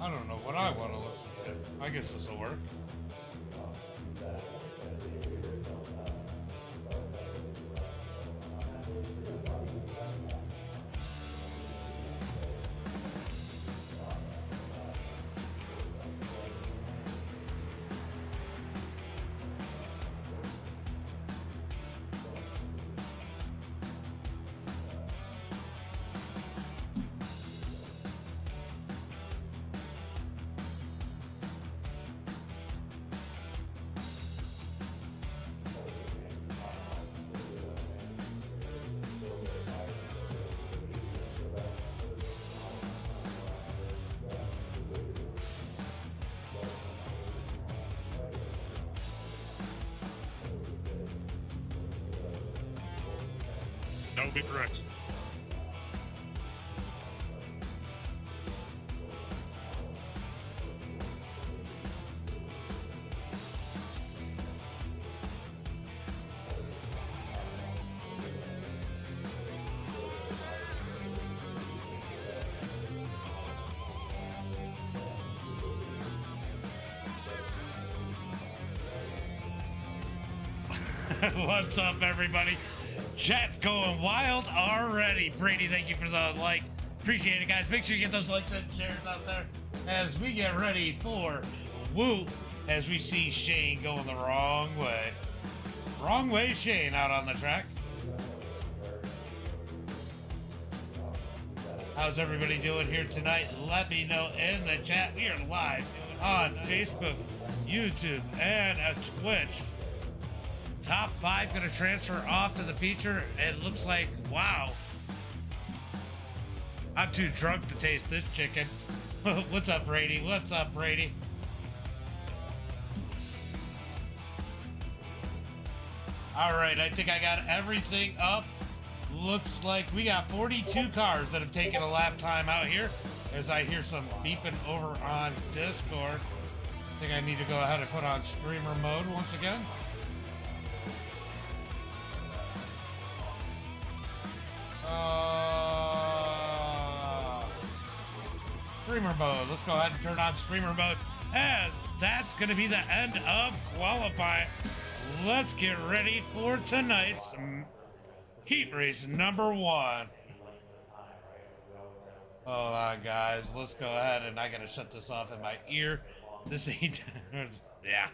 I don't know what I want to listen to. I guess this will work. That would be correct. What's up, everybody? Chat's going wild already. Brady, thank you for the like. Appreciate it, guys. Make sure you get those likes and shares out there as we get ready for WooT, as we see Shane going the wrong way. Wrong way, Shane, out on the track. How's everybody doing here tonight? Let me know in the chat. We are live on Facebook, YouTube, and Twitch. Top 5 going to transfer off to the feature. It looks like, wow. I'm too drunk to taste this chicken. What's up, Brady? What's up, Brady? All right, I think I got everything up. Looks like we got 42 cars that have taken a lap time out here. As I hear some beeping over on Discord. I think I need to go ahead and put on streamer mode once again. Streamer mode. Let's go ahead and turn on streamer mode, as that's going to be the end of qualifying. Let's get ready for tonight's heat race number 1. Hold on, guys. Let's go ahead, and I got to shut this off in my ear. This ain't... yeah.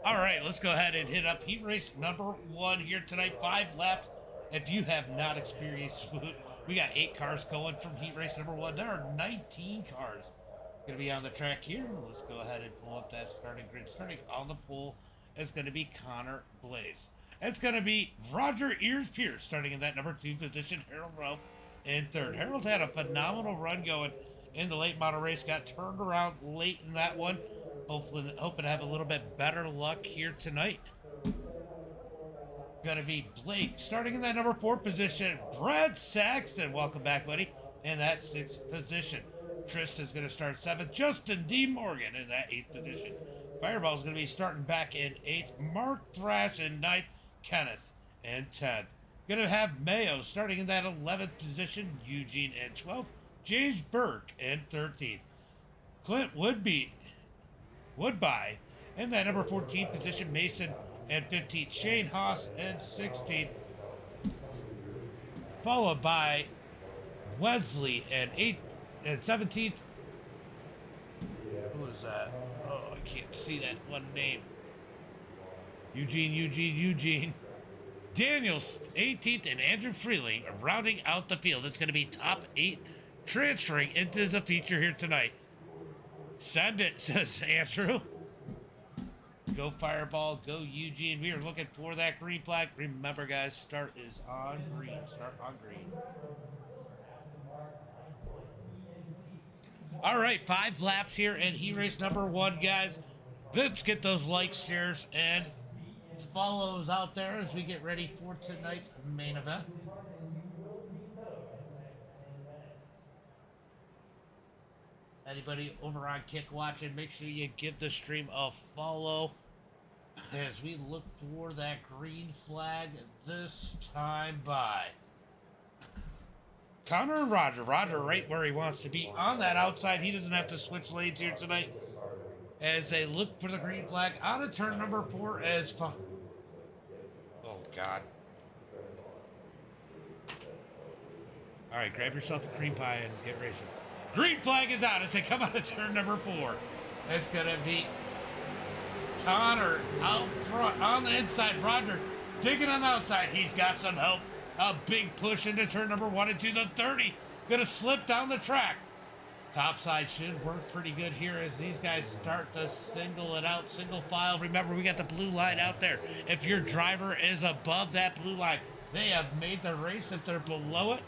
All right, let's go ahead and hit up heat race number 1 here tonight. 5 laps. If you have not experienced, we got 8 cars going from heat race number 1. There are 19 cars going to be on the track here. Let's go ahead and pull up that starting grid. Starting on the pole is going to be Connor Blaze. It's going to be Roger Ears Pierce starting in that number 2 position. Harold Ralph in 3rd. Harold had a phenomenal run going in the late model race. Got turned around late in that one. Hopefully, hoping to have a little bit better luck here tonight. Gonna be Blake starting in that number 4 position. Brad Saxton, welcome back, buddy, in that 6th position. Tristan's gonna start 7th. Justin D. Morgan in that 8th position. Fireball's gonna be starting back in 8th. Mark Thrash in 9th. Kenneth in 10th. Gonna have Mayo starting in that 11th position. Eugene in 12th. James Burke in 13th. Clint Woodby in that number 14th position. Mason and 15th, Shane Haas and 16th, followed by Wesley and 8th and 17th. Who is that? Oh, I can't see that one name. Eugene. Daniels 18th and Andrew Freeling rounding out the field. It's going to be top 8 transferring into the feature here tonight. Send it, says Andrew. Go Fireball, go Eugene. We are looking for that green flag. Remember, guys, start is on green. Start on green. All right, 5 laps here in heat race number 1, guys. Let's get those likes, shares, and follows out there as we get ready for tonight's main event. Anybody over on Kick watching, make sure you give the stream a follow as we look for that green flag this time by. Connor and Roger. Roger right where he wants to be on that outside. He doesn't have to switch lanes here tonight as they look for the green flag out of turn number 4 as oh God. All right, grab yourself a cream pie and get racing. Green flag is out as they come out of turn number 4. It's going to be Connor out front on the inside. Roger digging on the outside. He's got some help. A big push into turn number 1 and 2. The 30 going to slip down the track. Top side should work pretty good here as these guys start to single it out, single file. Remember, we got the blue line out there. If your driver is above that blue line, they have made the race. If they're below it,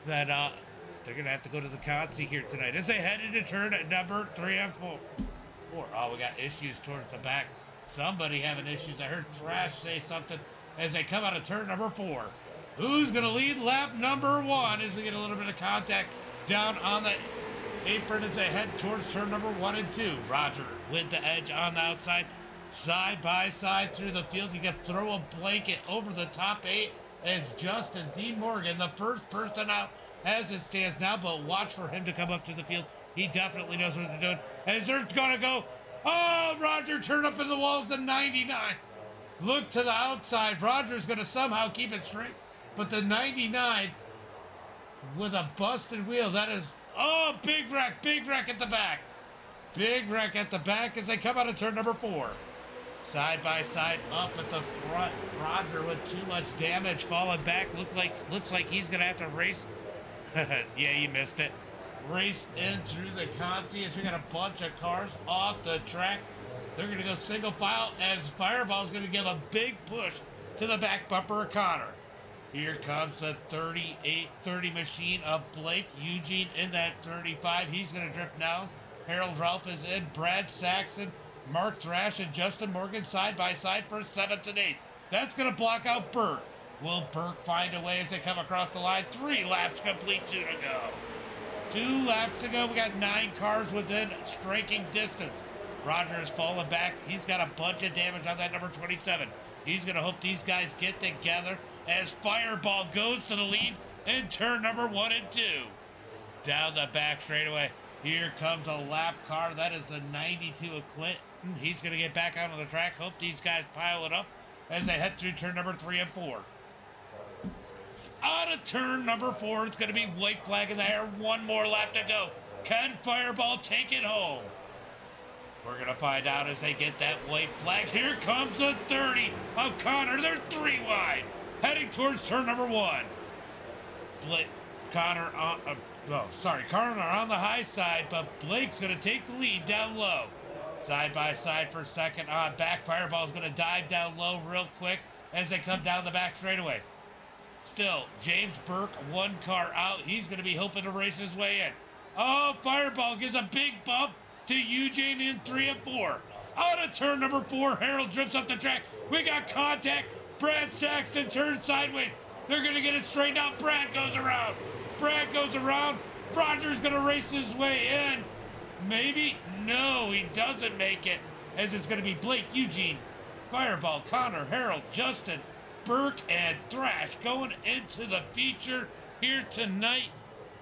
then they're going to have to go to the consi here tonight as they head into turn at number 3 and 4. Oh, we got issues towards the back. Somebody having issues. I heard Thrash say something as they come out of turn number 4. Who's going to lead lap number 1 as we get a little bit of contact down on the apron as they head towards turn number 1 and 2. Roger with the edge on the outside, side by side through the field. You can throw a blanket over the top 8 as Justin D. Morgan, the first person out as it stands now, but watch for him to come up to the field. He definitely knows what they're doing as they're going to go. Oh, Roger turned up in the walls at 99. Look to the outside. Roger's going to somehow keep it straight, but the 99 with a busted wheel. That is, oh, big wreck at the back. Big wreck at the back as they come out of turn number 4. Side by side up at the front. Roger with too much damage falling back. Looks like he's going to have to race. Yeah, you missed it. Race in through the consi as we got a bunch of cars off the track. They're going to go single file as Fireball's going to give a big push to the back bumper of Connor. Here comes the 38-30 machine of Blake Eugene in that 35. He's going to drift now. Harold Ralph is in. Brad Saxon, Mark Thrash, and Justin Morgan side by side for 7th and 8th. That's going to block out Burke. Will Burke find a way as they come across the line? 3 laps complete, 2 to go. 2 laps to go. We got 9 cars within striking distance. Roger has fallen back. He's got a bunch of damage on that number 27. He's going to hope these guys get together as Fireball goes to the lead in turn number 1 and 2. Down the back straightaway. Here comes a lap car. That is the 92 of Clinton. He's going to get back out on the track. Hope these guys pile it up as they head through turn number 3 and 4. Out of turn number 4, it's going to be white flag in the air. 1 more lap to go. Can Fireball take it home? We're going to find out as they get that white flag. Here comes the 30 of Connor. They're 3 wide. Heading towards turn number 1. Connor on the high side, but Blake's going to take the lead down low. Side by side for second on back. Fireball's going to dive down low real quick as they come down the back straightaway. Still, James Burke, 1 car out. He's going to be hoping to race his way in. Oh, Fireball gives a big bump to Eugene in 3 and 4. Out of turn number 4, Harold drifts up the track. We got contact. Brad Saxton turns sideways. They're going to get it straightened out. Brad goes around. Roger's going to race his way in. Maybe? No, he doesn't make it. As it's going to be Blake, Eugene, Fireball, Connor, Harold, Justin, Burke, and Thrash going into the feature here tonight.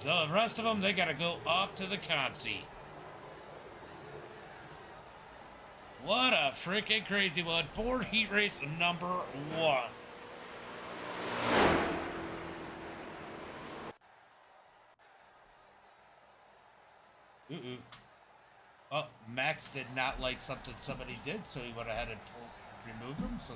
The rest of them, they got to go off to the consi. What a freaking crazy one. Ford Heat Race number 1. Oh, Max did not like something somebody did, so he went ahead and removed him. So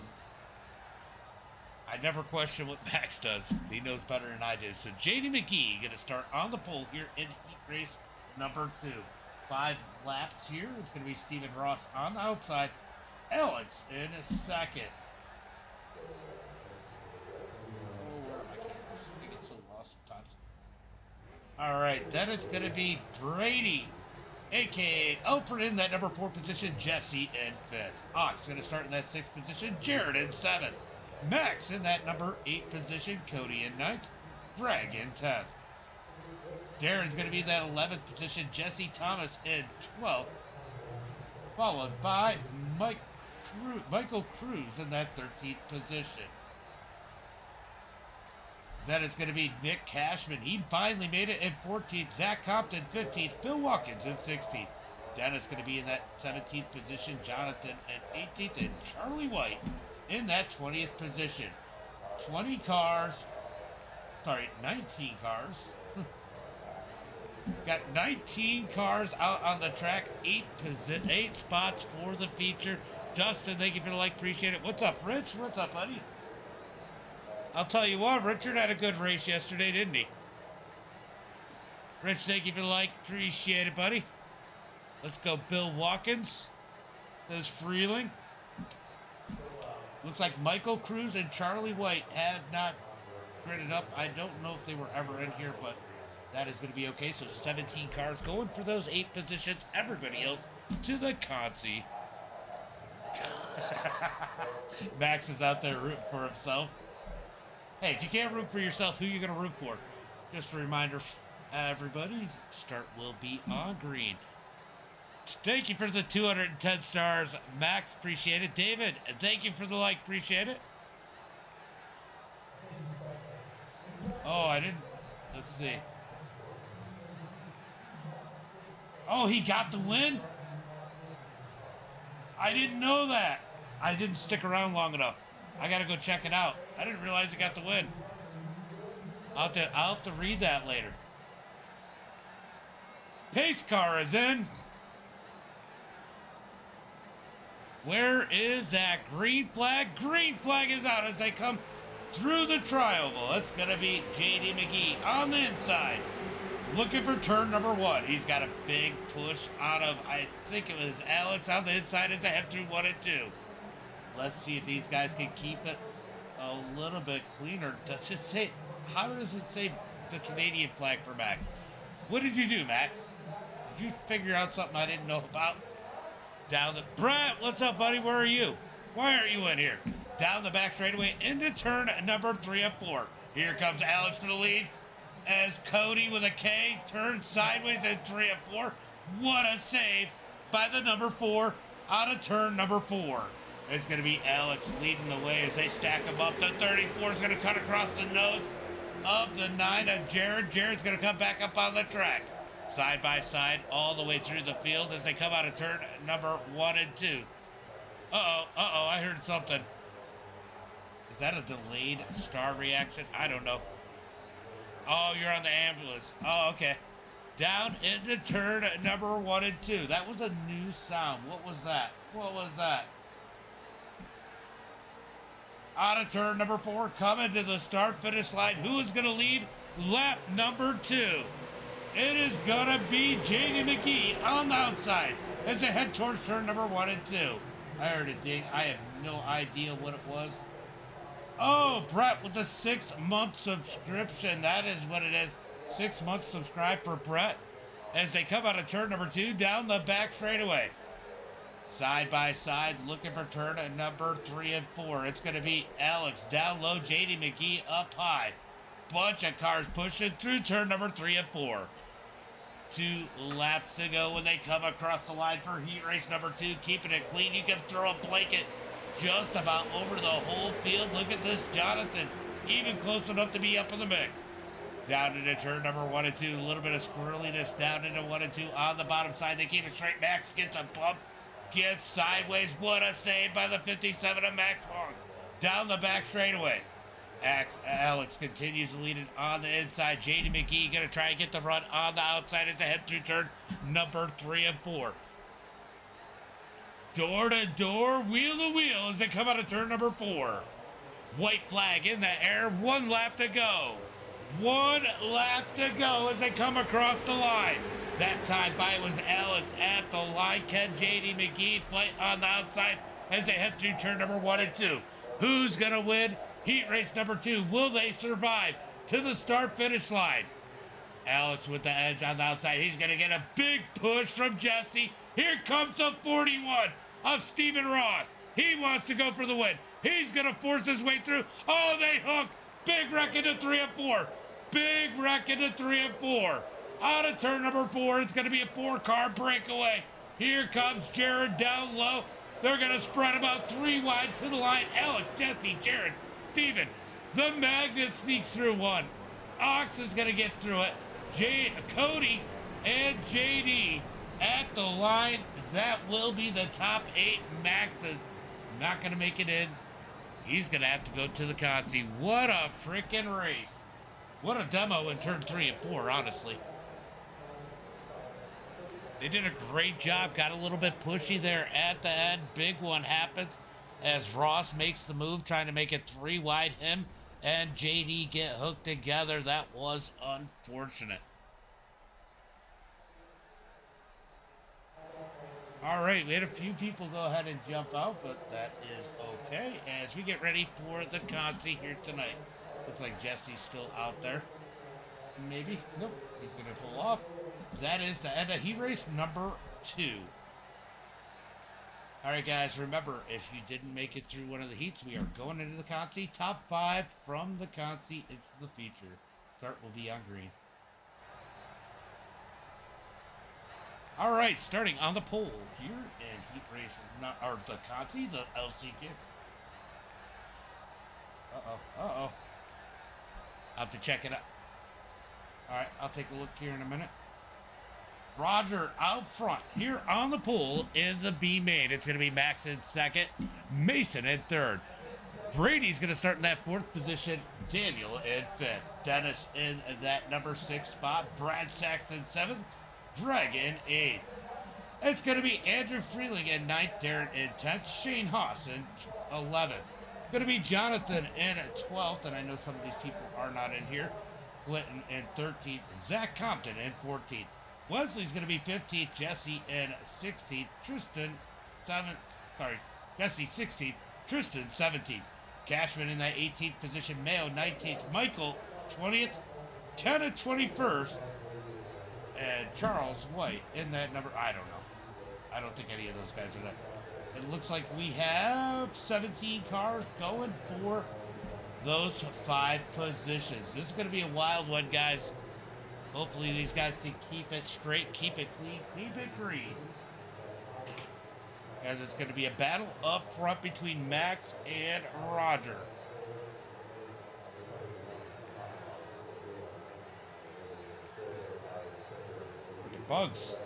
I never question what Max does. He knows better than I do. So JD McGee going to start on the pole here in Heat Race number 2. 5 laps here. It's going to be Stephen Ross on the outside. Alex in a second. Oh, where are my cameras? I get so lost sometimes. All right, then it's going to be Brady, a.k.a. Alfred in that number 4 position. Jesse in 5th. Ox going to start in that 6th position. Jared in 7th. Max in that number 8 position. Cody in 9th. Greg in 10th. Darren's going to be in that 11th position. Jesse Thomas in 12th. Followed by Michael Cruz in that 13th position. Then it's going to be Nick Cashman. He finally made it in 14th. Zach Compton, 15th. Bill Watkins in 16th. Then it's going to be in that 17th position. Jonathan in 18th. And Charlie White in that 20th position. 19 cars. Got 19 cars out on the track. 8 spots for the feature. Dustin, thank you for the like. Appreciate it. What's up, Rich? What's up, buddy? I'll tell you what, Richard had a good race yesterday, didn't he? Rich, thank you for the like. Appreciate it, buddy. Let's go, Bill Watkins. Says Freeling. Looks like Michael Cruz and Charlie White have not gridded up. I don't know if they were ever in here, but that is going to be okay. So 17 cars going for those 8 positions. Everybody else to the consi. Max is out there rooting for himself. Hey, if you can't root for yourself, who are you going to root for? Just a reminder, everybody, start will be on green. Thank you for the 210 stars, Max. Appreciate it. David, thank you for the like. Appreciate it. Oh, I didn't. Let's see. Oh, he got the win? I didn't know that. I didn't stick around long enough. I got to go check it out. I didn't realize he got the win. I'll have to read that later. Pace car is in. Where is that green flag? Green flag is out as they come through the trioval. It's going to be J.D. McGee on the inside. Looking for turn number 1. He's got a big push out of, I think it was Alex on the inside as they head through 1 and 2. Let's see if these guys can keep it a little bit cleaner. Does it say, how does it say the Canadian flag for Max? What did you do, Max? Did you figure out something I didn't know about? Down the, Brett, what's up, buddy? Where are you? Why aren't you in here? Down the back straightaway into turn number 3 of 4. Here comes Alex for the lead. As Cody with a K turns sideways at 3 of 4. What a save by the number 4 out of turn number 4. It's going to be Alex leading the way as they stack them up. The 34 is going to cut across the nose of the 9 of Jared. Jared's going to come back up on the track. Side by side all the way through the field as they come out of turn number 1 and 2. I heard something. Is that a delayed star reaction? I don't know. Oh, you're on the ambulance. Oh, okay. Down into turn number 1 and 2. That was a new sound. What was that? What was that? Out of turn number 4, coming to the start-finish line. Who is going to lead lap number 2? It is going to be J.D. McGee on the outside as they head towards turn number 1 and 2. I heard a ding. I have no idea what it was. Oh, Brett with a 6-month subscription. That is what it is. 6 months subscribed for Brett as they come out of turn number 2 down the back straightaway. Side by side, looking for turn at number 3 and 4. It's going to be Alex down low, J.D. McGee up high. Bunch of cars pushing through turn number 3 and 4. 2 laps to go when they come across the line for heat race number 2. Keeping it clean. You can throw a blanket just about over the whole field. Look at this, Jonathan. Even close enough to be up in the mix. Down into turn number 1 and 2. A little bit of squirreliness down into 1 and 2 on the bottom side. They keep it straight. Max gets a bump. Gets sideways. What a save by the 57 of Max Long. Down the back straightaway. Alex continues to lead it on the inside. J.D. McGee going to try and get the run on the outside as they head through turn number 3 and 4. Door to door, wheel to wheel as they come out of turn number 4. White flag in the air. 1 lap to go. 1 lap to go as they come across the line. That time by was Alex at the line. Can J.D. McGee fight on the outside as they head through turn number 1 and 2? Who's going to win heat race number 2? Will they survive to the start-finish line? Alex with the edge on the outside. He's going to get a big push from Jesse. Here comes the 41 of Stephen Ross. He wants to go for the win. He's going to force his way through. Oh, they hook. Big wreck into 3 and 4. Big wreck into 3 and 4. Out of turn number 4, it's going to be a 4-car breakaway. Here comes Jared down low. They're going to spread about 3 wide to the line. Alex, Jesse, Jared, Steven The Magnet sneaks through one. Ox is going to get through it. Cody and JD at the line. That will be the top 8 Maxes. Not going to make it in. He's going to have to go to the Conti. What a freaking race. What a demo in turn 3 and 4, honestly. They did a great job. Got a little bit pushy there at the end. Big one happens as Ross makes the move, trying to make it 3 wide. Him and JD get hooked together. That was unfortunate. All right, we had a few people go ahead and jump out, but that is okay as we get ready for the Conti here tonight. Looks like Jesse's still out there. Maybe. Nope. He's going to pull off. That is the end of heat race number 2. All right, guys, remember, if you didn't make it through one of the heats, we are going into the Conti. Top 5 from the Conti into the feature. Start will be on green. All right, starting on the pole here in heat race, or the Conti, the LCQ. Uh-oh. I'll have to check it out. All right, I'll take a look here in a minute. Roger out front here on the pole in the B main. It's going to be Max in second, Mason in third. Brady's going to start in that 4th position. Daniel in 5th. Dennis in that number 6 spot. Brad Saxton 7th. Greg in 8th. It's going to be Andrew Freeling in 9th. Darren in 10th. Shane Haas in 11th. Going to be Jonathan in 12th. And I know some of these people are not in here. Clinton in 13th. Zach Compton in 14th. Wesley's going to be 15th. Jesse in 16th. Jesse 16th. Tristan 17th. Cashman in that 18th position. Mayo 19th. Michael 20th. Kenneth 21st. And Charles White in that number. I don't know. I don't think any of those guys are there. It looks like we have 17 cars going for those 5 positions. This is going to be a wild one, guys. Hopefully these guys can keep it straight, keep it clean, keep it green. As it's going to be a battle up front between Max and Roger. Look at Bugs.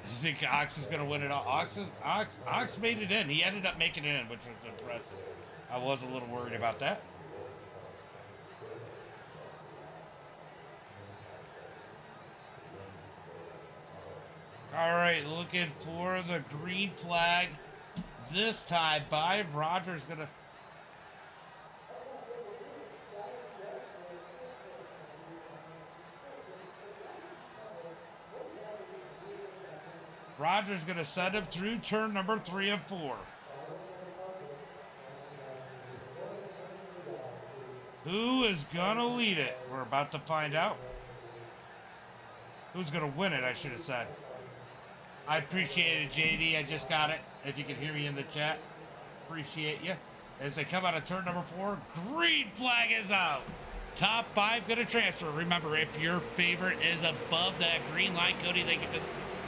I think Ox is going to win it all. Ox made it in. He ended up making it in, which was impressive. I was a little worried about that. All right, looking for the green flag. This time by Roger's going to... Roger's going to send him through turn number 3 and 4. Who is going to lead it? We're about to find out. Who's going to win it, I should have said. I appreciate it, JD. I just got it. If you can hear me in the chat, appreciate you. As they come out of turn number 4, green flag is out. Top 5 going to transfer. Remember, if your favorite is above that green line, Cody, thank you for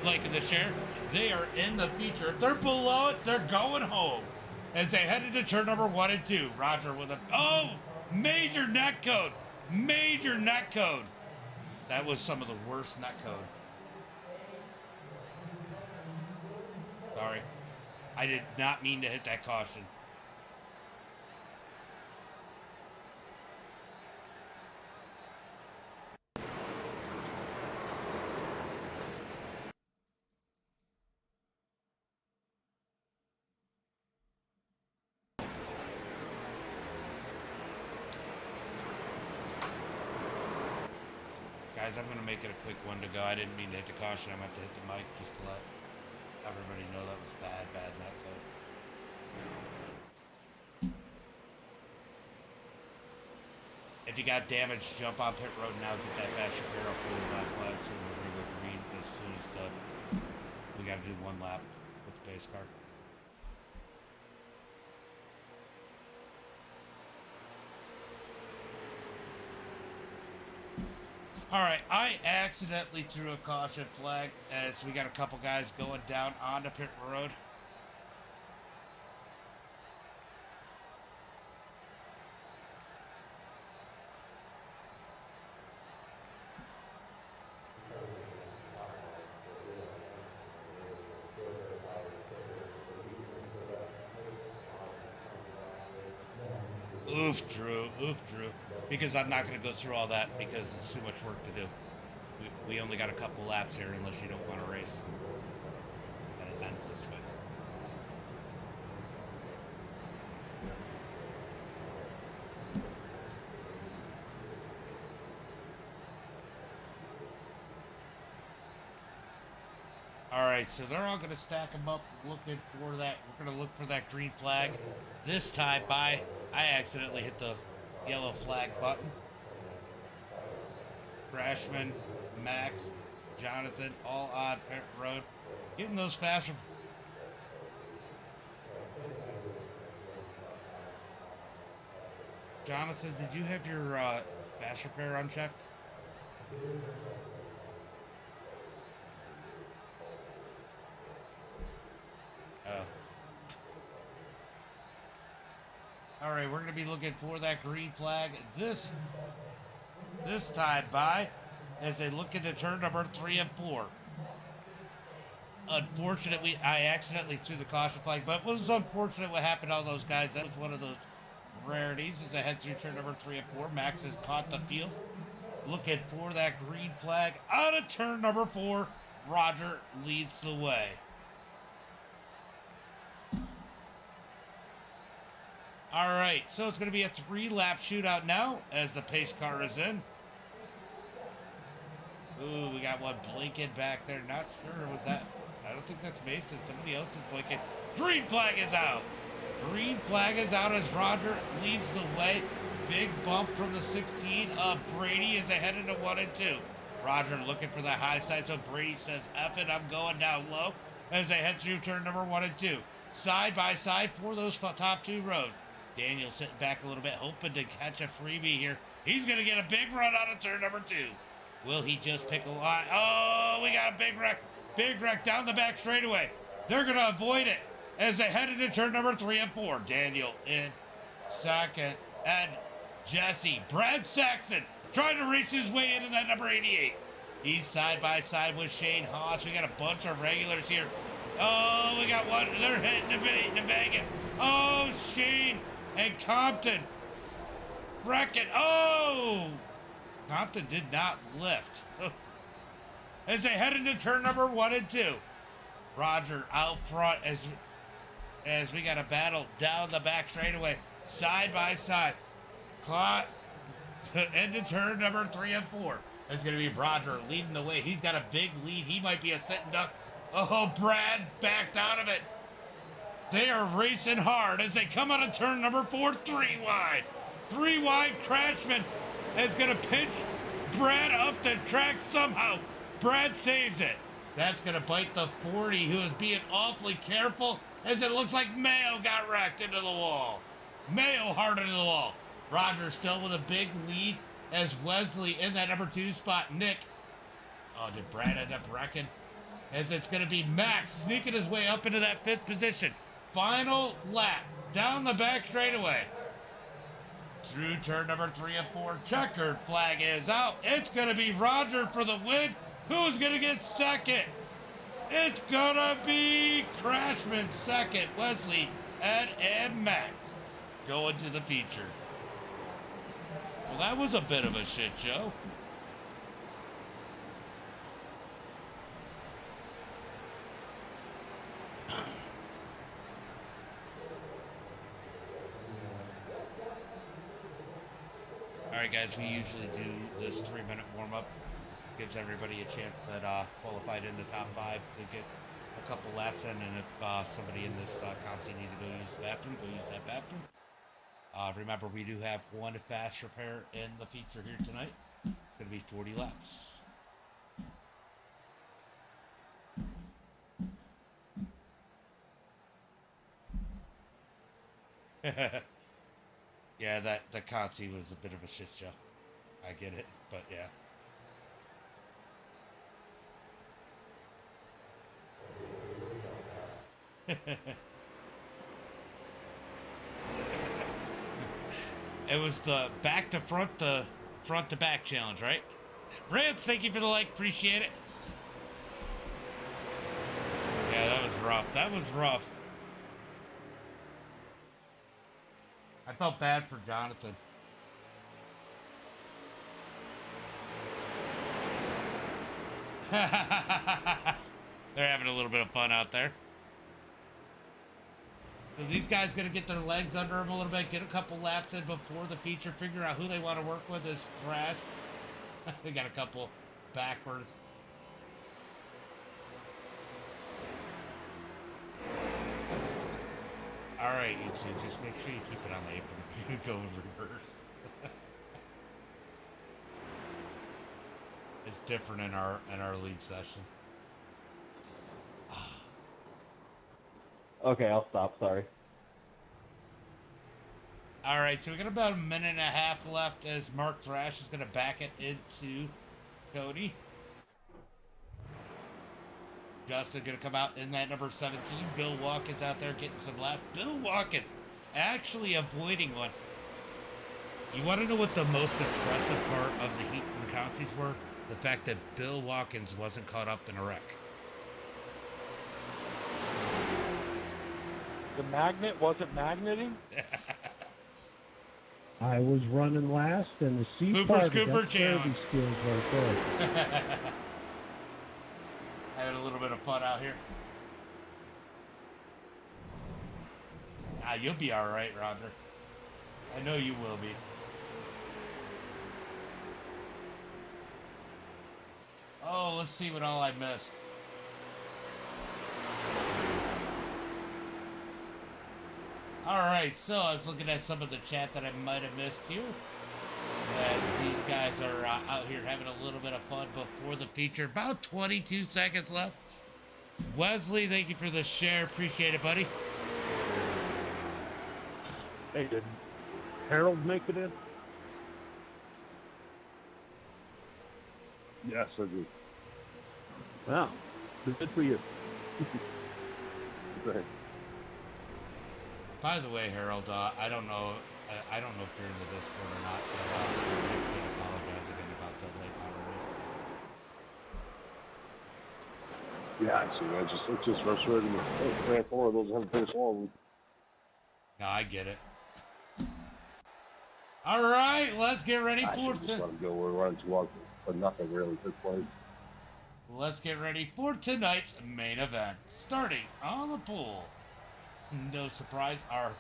liking the share. They are in the feature. If they're below it, they're going home. As they head into turn number 1 and 2. Roger with a... major net code. Major net code. That was some of the worst net code. Sorry. I did not mean to hit that caution. Guys, I'm going to make it a quick one to go. I didn't mean to hit the caution. I'm going to have to hit the mic just to let everybody know that was bad net code. If you got damage, jump on pit road now. Get that fast repair up with that flag so we're going to go green as soon as we got to do 1 lap with the pace car. All right, I accidentally threw a caution flag as we got a couple guys going down on the pit road. Oof, Drew. Oof, Drew. Because I'm not going to go through all that because it's too much work to do. We only got a couple laps here unless you don't want to race. And it ends this way. All right, so they're all going to stack them up looking for that. We're going to look for that green flag. This time I accidentally hit the yellow flag button. Crashman, Max, Jonathan, all on pit road. Getting those faster. Jonathan, did you have your fast repair unchecked? Oh. All right, we're going to be looking for that green flag this time by as they look into turn number 3 and 4. Unfortunately, I accidentally threw the caution flag, but it was unfortunate what happened to all those guys. That was one of those rarities as they head through turn number 3 and 4. Max has caught the field. Looking for that green flag out of turn number 4. Roger leads the way. All right, so it's going to be a 3-lap shootout now as the pace car is in. Ooh, we got one blinking back there. Not sure what that. I don't think that's Mason. Somebody else is blinking. Green flag is out. Green flag is out as Roger leads the way. Big bump from the 16 of Brady as they head into 1 and 2. Roger looking for the high side, so Brady says, F it, I'm going down low as they head through turn number 1 and 2. Side by side for those top 2 rows. Daniel sitting back a little bit, hoping to catch a freebie here. He's going to get a big run out of turn number 2. Will he just pick a line? Oh, we got a big wreck. Big wreck down the back straightaway. They're going to avoid it as they head into turn number 3 and 4. Daniel in second. And Jesse, Brad Saxon, trying to race his way into that number 88. He's side by side with Shane Haas. We got a bunch of regulars here. Oh, we got one. They're hitting and baiting and banging. Oh, Shane and Compton. Brecken. Oh! Compton did not lift. As they head into turn number 1 and 2. Roger out front as we got a battle down the back straightaway. Side by side. Caught into turn number 3 and 4. It's going to be Roger leading the way. He's got a big lead. He might be a sitting duck. Oh, Brad backed out of it. They are racing hard as they come out of turn number 4, 3 wide. 3 wide, Crashman is going to pinch Brad up the track somehow. Brad saves it. That's going to bite the 40, who is being awfully careful as it looks like Mayo got wrecked into the wall. Mayo hard into the wall. Roger still with a big lead as Wesley in that number 2 spot. Nick. Oh, did Brad end up wrecking? As it's going to be Max sneaking his way up into that 5th position. Final lap down the back straightaway. Through turn number 3 and 4. Checkered flag is out. It's going to be Roger for the win. Who's going to get second? It's going to be Crashman second. Wesley, Ed, and Max going to the feature. Well, that was a bit of a shit show. Alright guys, we usually do this 3-minute warm-up. Gives everybody a chance that qualified in the top 5 to get a couple laps in, and if somebody in this console needs to go use the bathroom, go use that bathroom. Remember, we do have 1 fast repair in the feature here tonight. It's going to be 40 laps. Yeah, the Consi was a bit of a shit show. I get it, but yeah. It was the back to front to back challenge, right? Rance, thank you for the like, appreciate it. Yeah, that was rough. That was rough. I felt bad for Jonathan. They're having a little bit of fun out there. So these guys gonna get their legs under them a little bit, get a couple laps in before the feature, figure out who they want to work with is Thrash. They got a couple backwards. All right, you two, just make sure you keep it on the apron. You go in reverse. It's different in our league session. Okay, I'll stop. Sorry. All right, so we got about a minute and a half left as Mark Thrash is going to back it into Cody. Justin going to come out in that number 17. Bill Watkins out there getting some laps. Bill Watkins actually avoiding one. You want to know what the most impressive part of the heat and the counties were? The fact that Bill Watkins wasn't caught up in a wreck. The magnet wasn't magneting? I was running last, and the C Cooper part Scooper of that challenge. skills right there. Having a little bit of fun out here. Ah, you'll be all right, Roger. I know you will be. Oh, let's see what all I missed. All right, so I was looking at some of the chat that I might have missed here. As these guys are out here having a little bit of fun before the feature. About 22 seconds left. Wesley, thank you for the share. Appreciate it, buddy. Hey, did Harold make it in? Yes, I do. Wow. Good for you. Go ahead. By the way, Harold, I don't know. I don't know if you're in the Discord or not, but I can apologize again about the late model race. Yeah, actually, it's just frustrating. Three and four of those haven't finished long. No, I get it. All right, let's get ready I for should just let them go. We're running too long, but nothing really took place. Let's get ready for tonight's main event. Starting on the pool. No surprise, our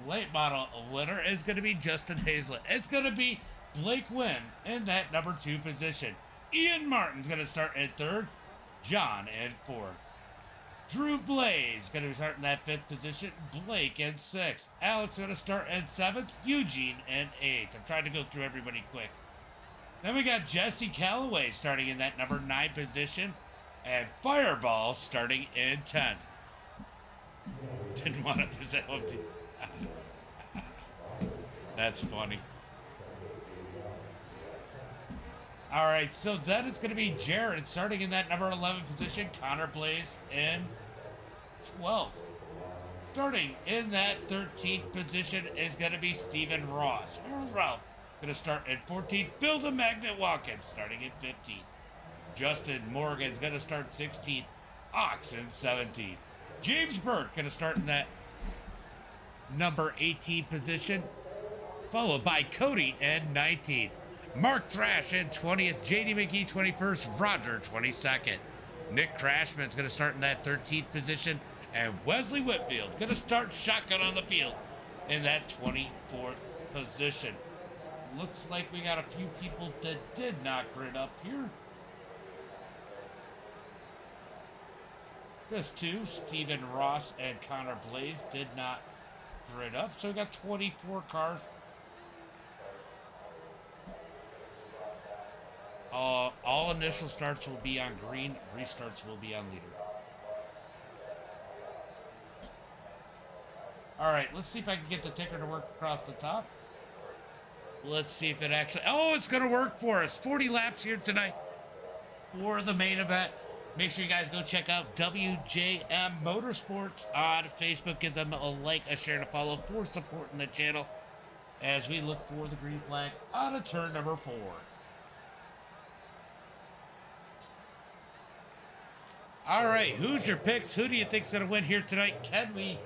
late model winner is going to be Justin Hazlett. It's going to be Blake Wins in that number 2 position. Ian Martin's going to start in 3rd. John in 4th. Drew Blaze going to be starting that 5th position. Blake in 6th. Alex going to start in 7th. Eugene in 8th. I'm trying to go through everybody quick. Then we got Jesse Calloway starting in that number 9 position. And Fireball starting in 10th. Didn't want to present him to... That's funny. All right, so then it's going to be Jared starting in that number 11 position. Connor Blaze in 12th. Starting in that 13th position is going to be Stephen Ross. Harold Ralph going to start in 14th. Bill the Magnet Watkins starting in 15th. Justin Morgan's going to start 16th. Ox in 17th. James Burke going to start in that number 18 position, followed by Cody in 19th. Mark Thrash in 20th. JD McGee 21st. Roger 22nd. Nick Crashman's going to start in that 13th position. And Wesley Whitfield going to start shotgun on the field in that 24th position. Looks like we got a few people that did not grid up here. Just 2, Stephen Ross and Connor Blaze did not grid up. So we got 24 cars. All initial starts will be on green. Restarts will be on leader. All right, let's see if I can get the ticker to work across the top. Let's see if it actually... Oh, it's going to work for us. 40 laps here tonight for the main event. Make sure you guys go check out WJM Motorsports on Facebook. Give them a like, a share, and a follow for supporting the channel as we look for the green flag on a turn number 4. All right, who's your picks? Who do you think's going to win here tonight? Can we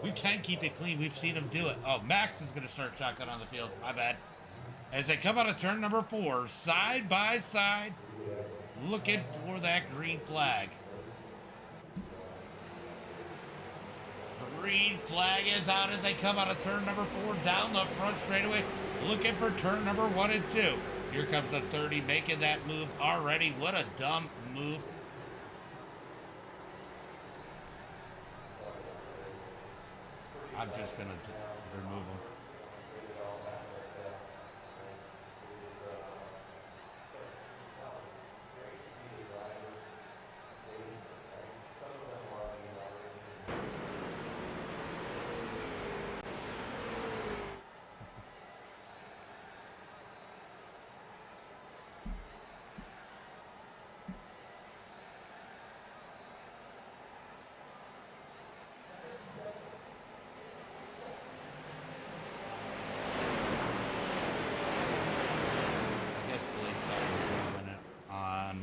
We can keep it clean. We've seen him do it. Oh, Max is going to start shotgun on the field. My bad. As they come out of turn number 4, side by side, looking for that green flag. Green flag is out as they come out of turn number 4 down the front straightaway, looking for turn number 1 and 2. Here comes the 30 making that move already. What a dumb move. I'm just going to remove him.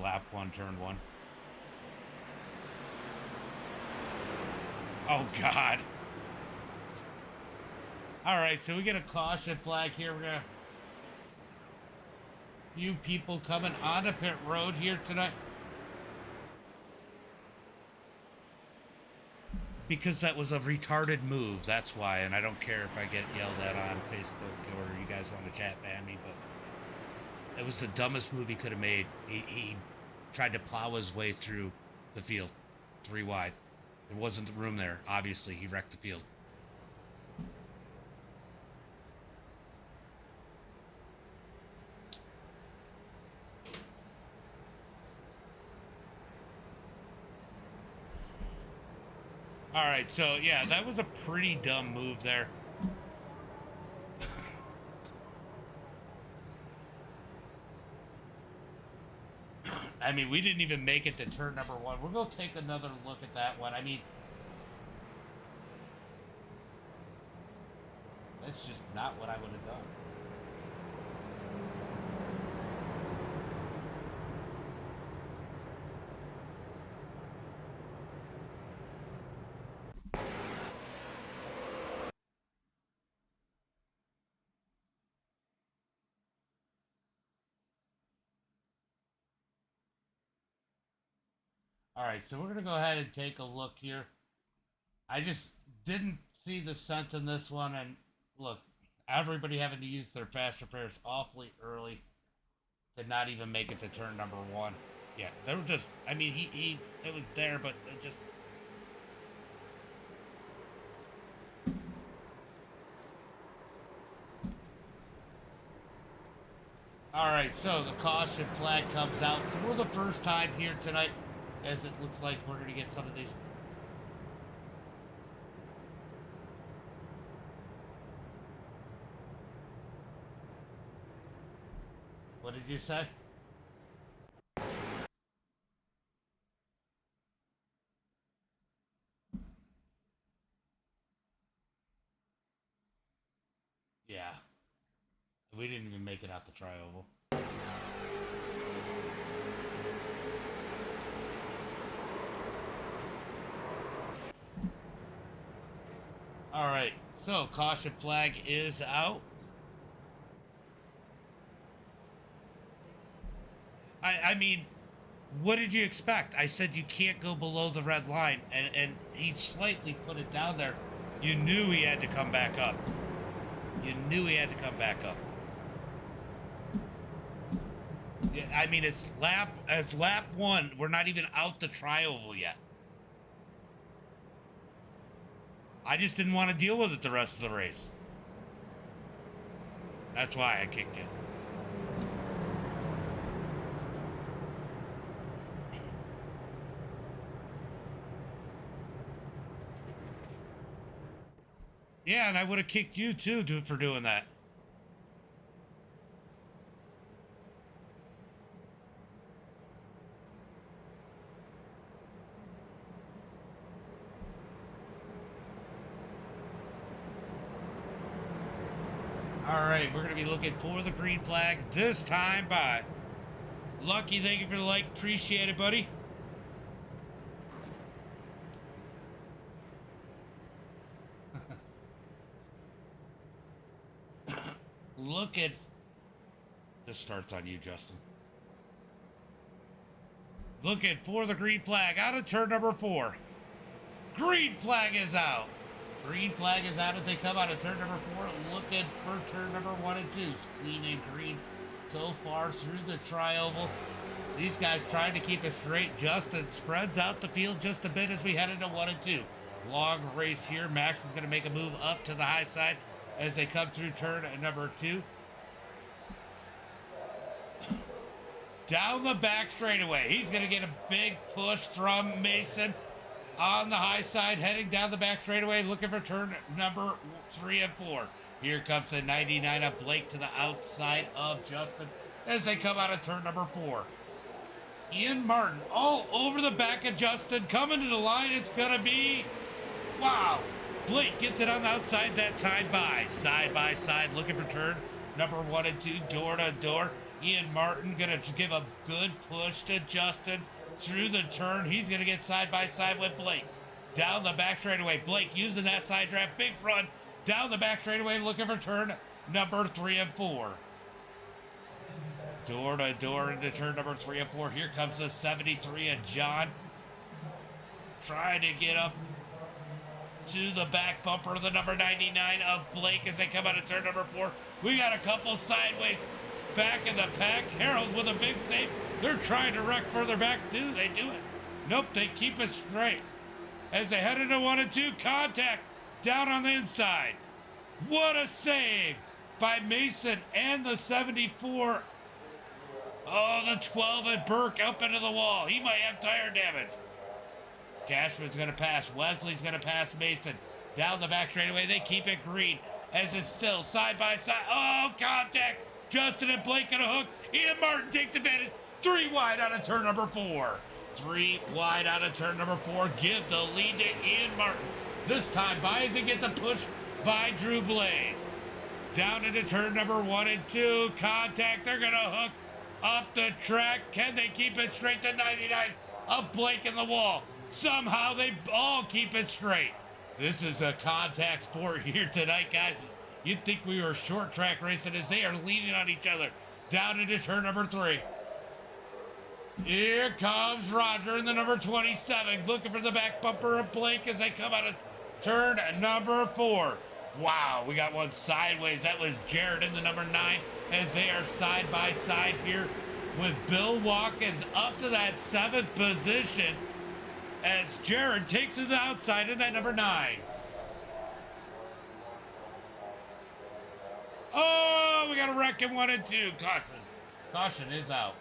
Lap 1, turn 1. Oh, God. All right, so we get a caution flag here. We're going to... Few people coming onto pit road here tonight. Because that was a retarded move, that's why. And I don't care if I get yelled at on Facebook or you guys want to chat ban me, but it was the dumbest move he could have made. He tried to plow his way through the field, 3 wide. There wasn't room there. Obviously, he wrecked the field. All right, so yeah, that was a pretty dumb move there. I mean, we didn't even make it to turn number 1. We're going to take another look at that one. I mean, that's just not what I would have done. All right, so we're going to go ahead and take a look here. I just didn't see the sense in this one. And look, everybody having to use their fast repairs awfully early to not even make it to turn number 1. Yeah, they were just, I mean, it was there, but it just... All right, so the caution flag comes out for the first time here tonight, as it looks like we're going to get some of these. What did you say? Yeah. We didn't even make it out the tri-oval. All right, so caution flag is out. I mean, what did you expect? I said you can't go below the red line, and he slightly put it down there. You knew he had to come back up. You knew he had to come back up. Yeah, I mean, it's lap 1. We're not even out the tri-oval yet. I just didn't want to deal with it the rest of the race. That's why I kicked it. Yeah, and I would have kicked you too for doing that. All right, we're going to be looking for the green flag this time by Lucky. Thank you for the like. Appreciate it, buddy. Look at... This starts on you, Justin. Looking for the green flag out of turn number 4. Green flag is out. Green flag is out as they come out of turn number 4. Looking for turn number 1 and 2. Clean and green so far through the tri-oval. These guys trying to keep it straight. Justin spreads out the field just a bit as we head into 1 and 2. Long race here. Max is going to make a move up to the high side as they come through turn number 2. Down the back straightaway. He's going to get a big push from Mason on the high side, heading down the back straightaway, looking for turn number 3 and 4. Here comes the 99 of Blake to the outside of Justin as they come out of turn number 4. Ian Martin all over the back of Justin, coming to the line. It's going to be, wow. Blake gets it on the outside that time side by side, looking for turn number 1 and 2, door to door. Ian Martin going to give a good push to Justin through the turn. He's going to get side by side with Blake. Down the back straightaway. Blake using that side draft. Big front. Down the back straightaway, looking for turn number 3 and 4. Door to door into turn number 3 and 4. Here comes the 73 of John. Trying to get up to the back bumper of the number 99 of Blake as they come out of turn number 4. We got a couple sideways back in the pack. Harold with a big save. They're trying to wreck further back. Do they do it? Nope, they keep it straight. As they head into 1 and 2, contact down on the inside. What a save by Mason and the 74. Oh, the 12 at Burke up into the wall. He might have tire damage. Cashman's going to pass. Wesley's going to pass Mason. Down the back straightaway. They keep it green as it's still side by side. Oh, contact. Justin and Blake on a hook. Ian Martin takes advantage. 3 wide out of turn number 4. 3 wide out of turn number 4. Give the lead to Ian Martin. This time by as he gets a push by Drew Blaze. Down into turn number 1 and 2. Contact. They're going to hook up the track. Can they keep it straight to 99 of Blake in the wall? Somehow they all keep it straight. This is a contact sport here tonight, guys. You'd think we were short track racing as they are leaning on each other. Down into turn number 3. Here comes Roger in the number 27, looking for the back bumper of Blake as they come out of turn number 4. Wow, we got one sideways. That was Jared in the number 9 as they are side by side here with Bill Watkins up to that 7th position as Jared takes it outside in that number 9. Oh, we got a wreck in 1 and 2. Caution. Caution is out.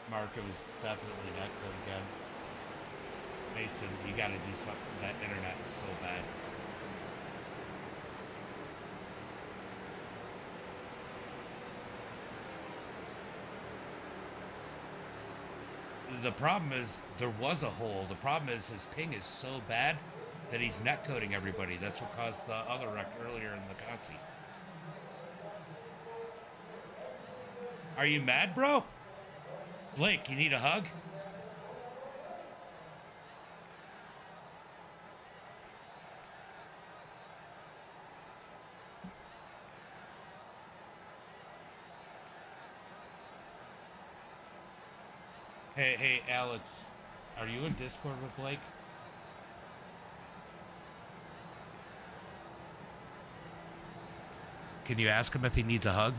Marco was definitely that good again. Mason, you gotta do something. That internet is so bad. The problem is, there was a hole. The problem is his ping is so bad that he's net coding everybody. That's what caused the other wreck earlier in the consi. Are you mad, bro? Blake, you need a hug? Hey, Alex, are you in Discord with Blake? Can you ask him if he needs a hug?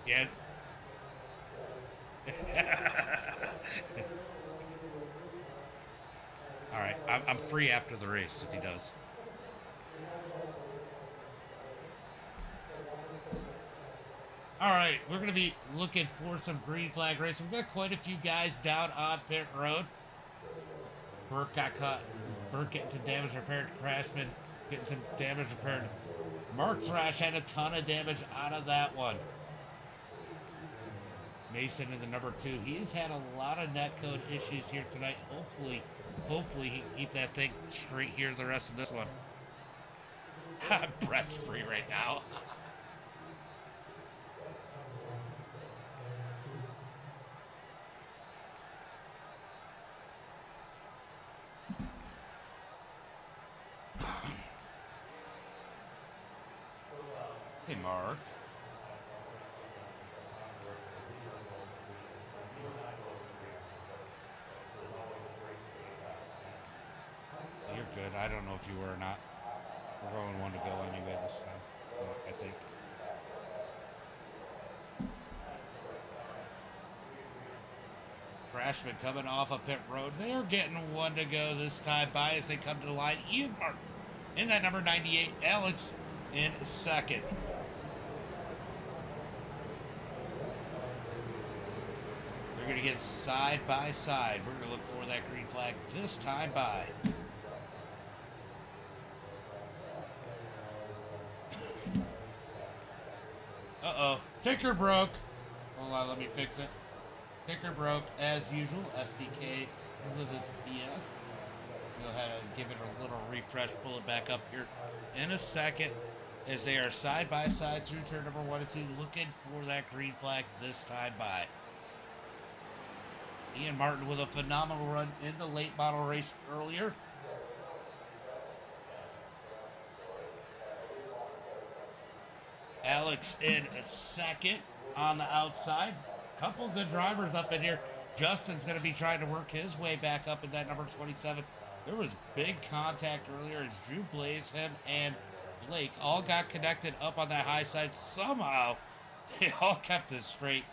Yeah. All right, I'm free after the race if he does. All right, we're going to be looking for some green flag racing. We've got quite a few guys down on pit road. Burke got caught. Burke getting some damage repaired. Crashman Getting some damage repaired. Mark Thrash had a ton of damage out of that one. Mason in the number 2. He has had a lot of netcode issues here tonight. Hopefully he can keep that thing straight here the rest of this one. Brett's free right now. Hey, Mark. You're good. I don't know if you were or not. We're going 1 to go anyway this time, I think. Crashman coming off a pit road. They're getting 1 to go this time by as they come to the line. Ian Martin in that number 98. Alex in second. They're going to get side by side. We're going to look for that green flag this time by. Uh-oh. Ticker broke. Hold on, let me fix it. Ticker broke as usual. SDK with its BS. Go ahead and give it a little refresh. Pull it back up here in a second as they are side by side through turn number 1 and 2, looking for that green flag this time by. Ian Martin with a phenomenal run in the late model race earlier. Alex in a second on the outside. Couple good drivers up in here. Justin's going to be trying to work his way back up in that number 27. There was big contact earlier as Drew Blaze, him, and Blake all got connected up on that high side. Somehow, they all kept it straight.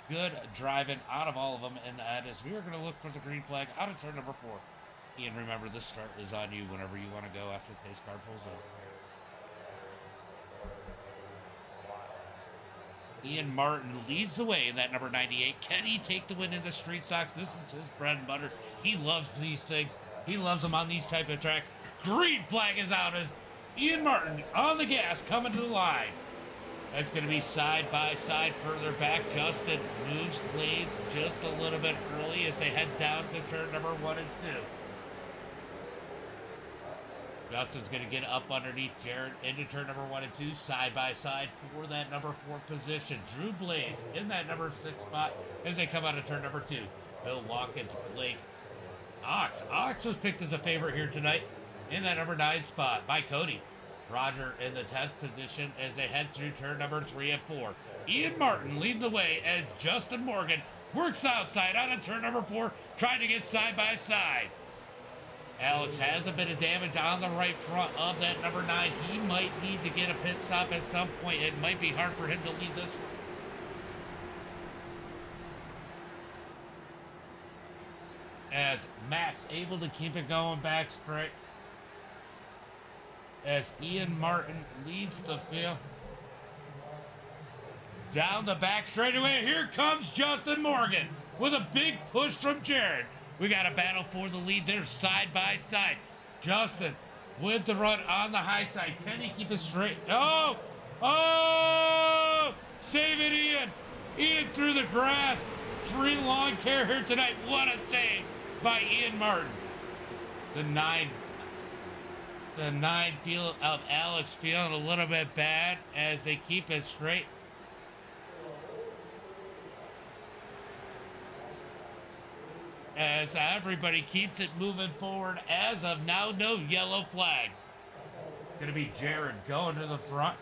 Good driving out of all of them in the end as we are going to look for the green flag out of turn number 4. Ian, remember, this start is on you whenever you want to go after the pace car pulls in. Ian Martin leads the way in that number 98. Can he take the win in the street stocks? This is his bread and butter. He loves these things. He loves them on these type of tracks. Green flag is out as Ian Martin on the gas coming to the line. That's going to be side by side further back. Justin moves lanes just a little bit early as they head down to turn number 1 and 2. Justin's going to get up underneath Jared into turn number 1 and 2, side by side for that number 4 position. Drew Blaze in that number 6 spot as they come out of turn number 2. Bill Watkins, Blake, Ox. Ox was picked as a favorite here tonight in that number 9 spot by Cody. Roger in the 10th position as they head through turn number 3 and 4. Ian Martin leading the way as Justin Morgan works outside out of turn number 4, trying to get side by side. Alex has a bit of damage on the right front of that number 9. He might need to get a pit stop at some point. It might be hard for him to lead this one. As Max able to keep it going back straight. As Ian Martin leads the field. Down the back straightaway. Here comes Justin Morgan with a big push from Jared. We got a battle for the lead there side by side. Justin with the run on the high side. Can he keep it straight? Oh! Oh! Save it, Ian. Ian through the grass. Free lawn care here tonight. What a save by Ian Martin. The nine feel of Alex feeling a little bit bad as they keep it straight. As everybody keeps it moving forward. As of now, no yellow flag. Gonna be Jared going to the front.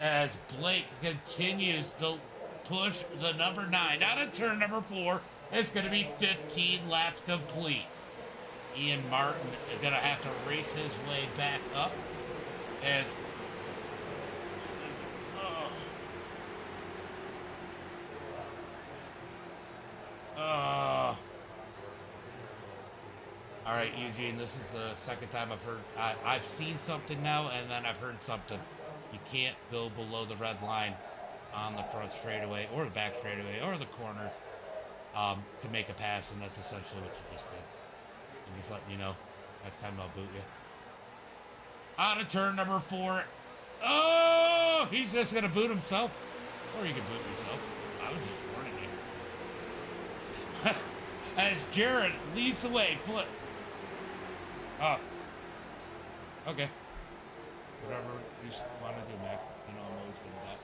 As Blake continues to push the number 9 out of turn number 4. It's gonna be 15 laps complete. Ian Martin is gonna have to race his way back up. As all right, Eugene, this is the second time I've seen something now, and then I've heard something. You can't go below the red line on the front straightaway or the back straightaway or the corners to make a pass, and that's essentially what you just did. I'm just letting you know. Next time I'll boot you. Out of turn number 4. Oh, he's just going to boot himself. Or you can boot yourself. I was just warning you. As Jared leads the way. Oh. Okay. Whatever you want to do, Max. You know I'm always good with that.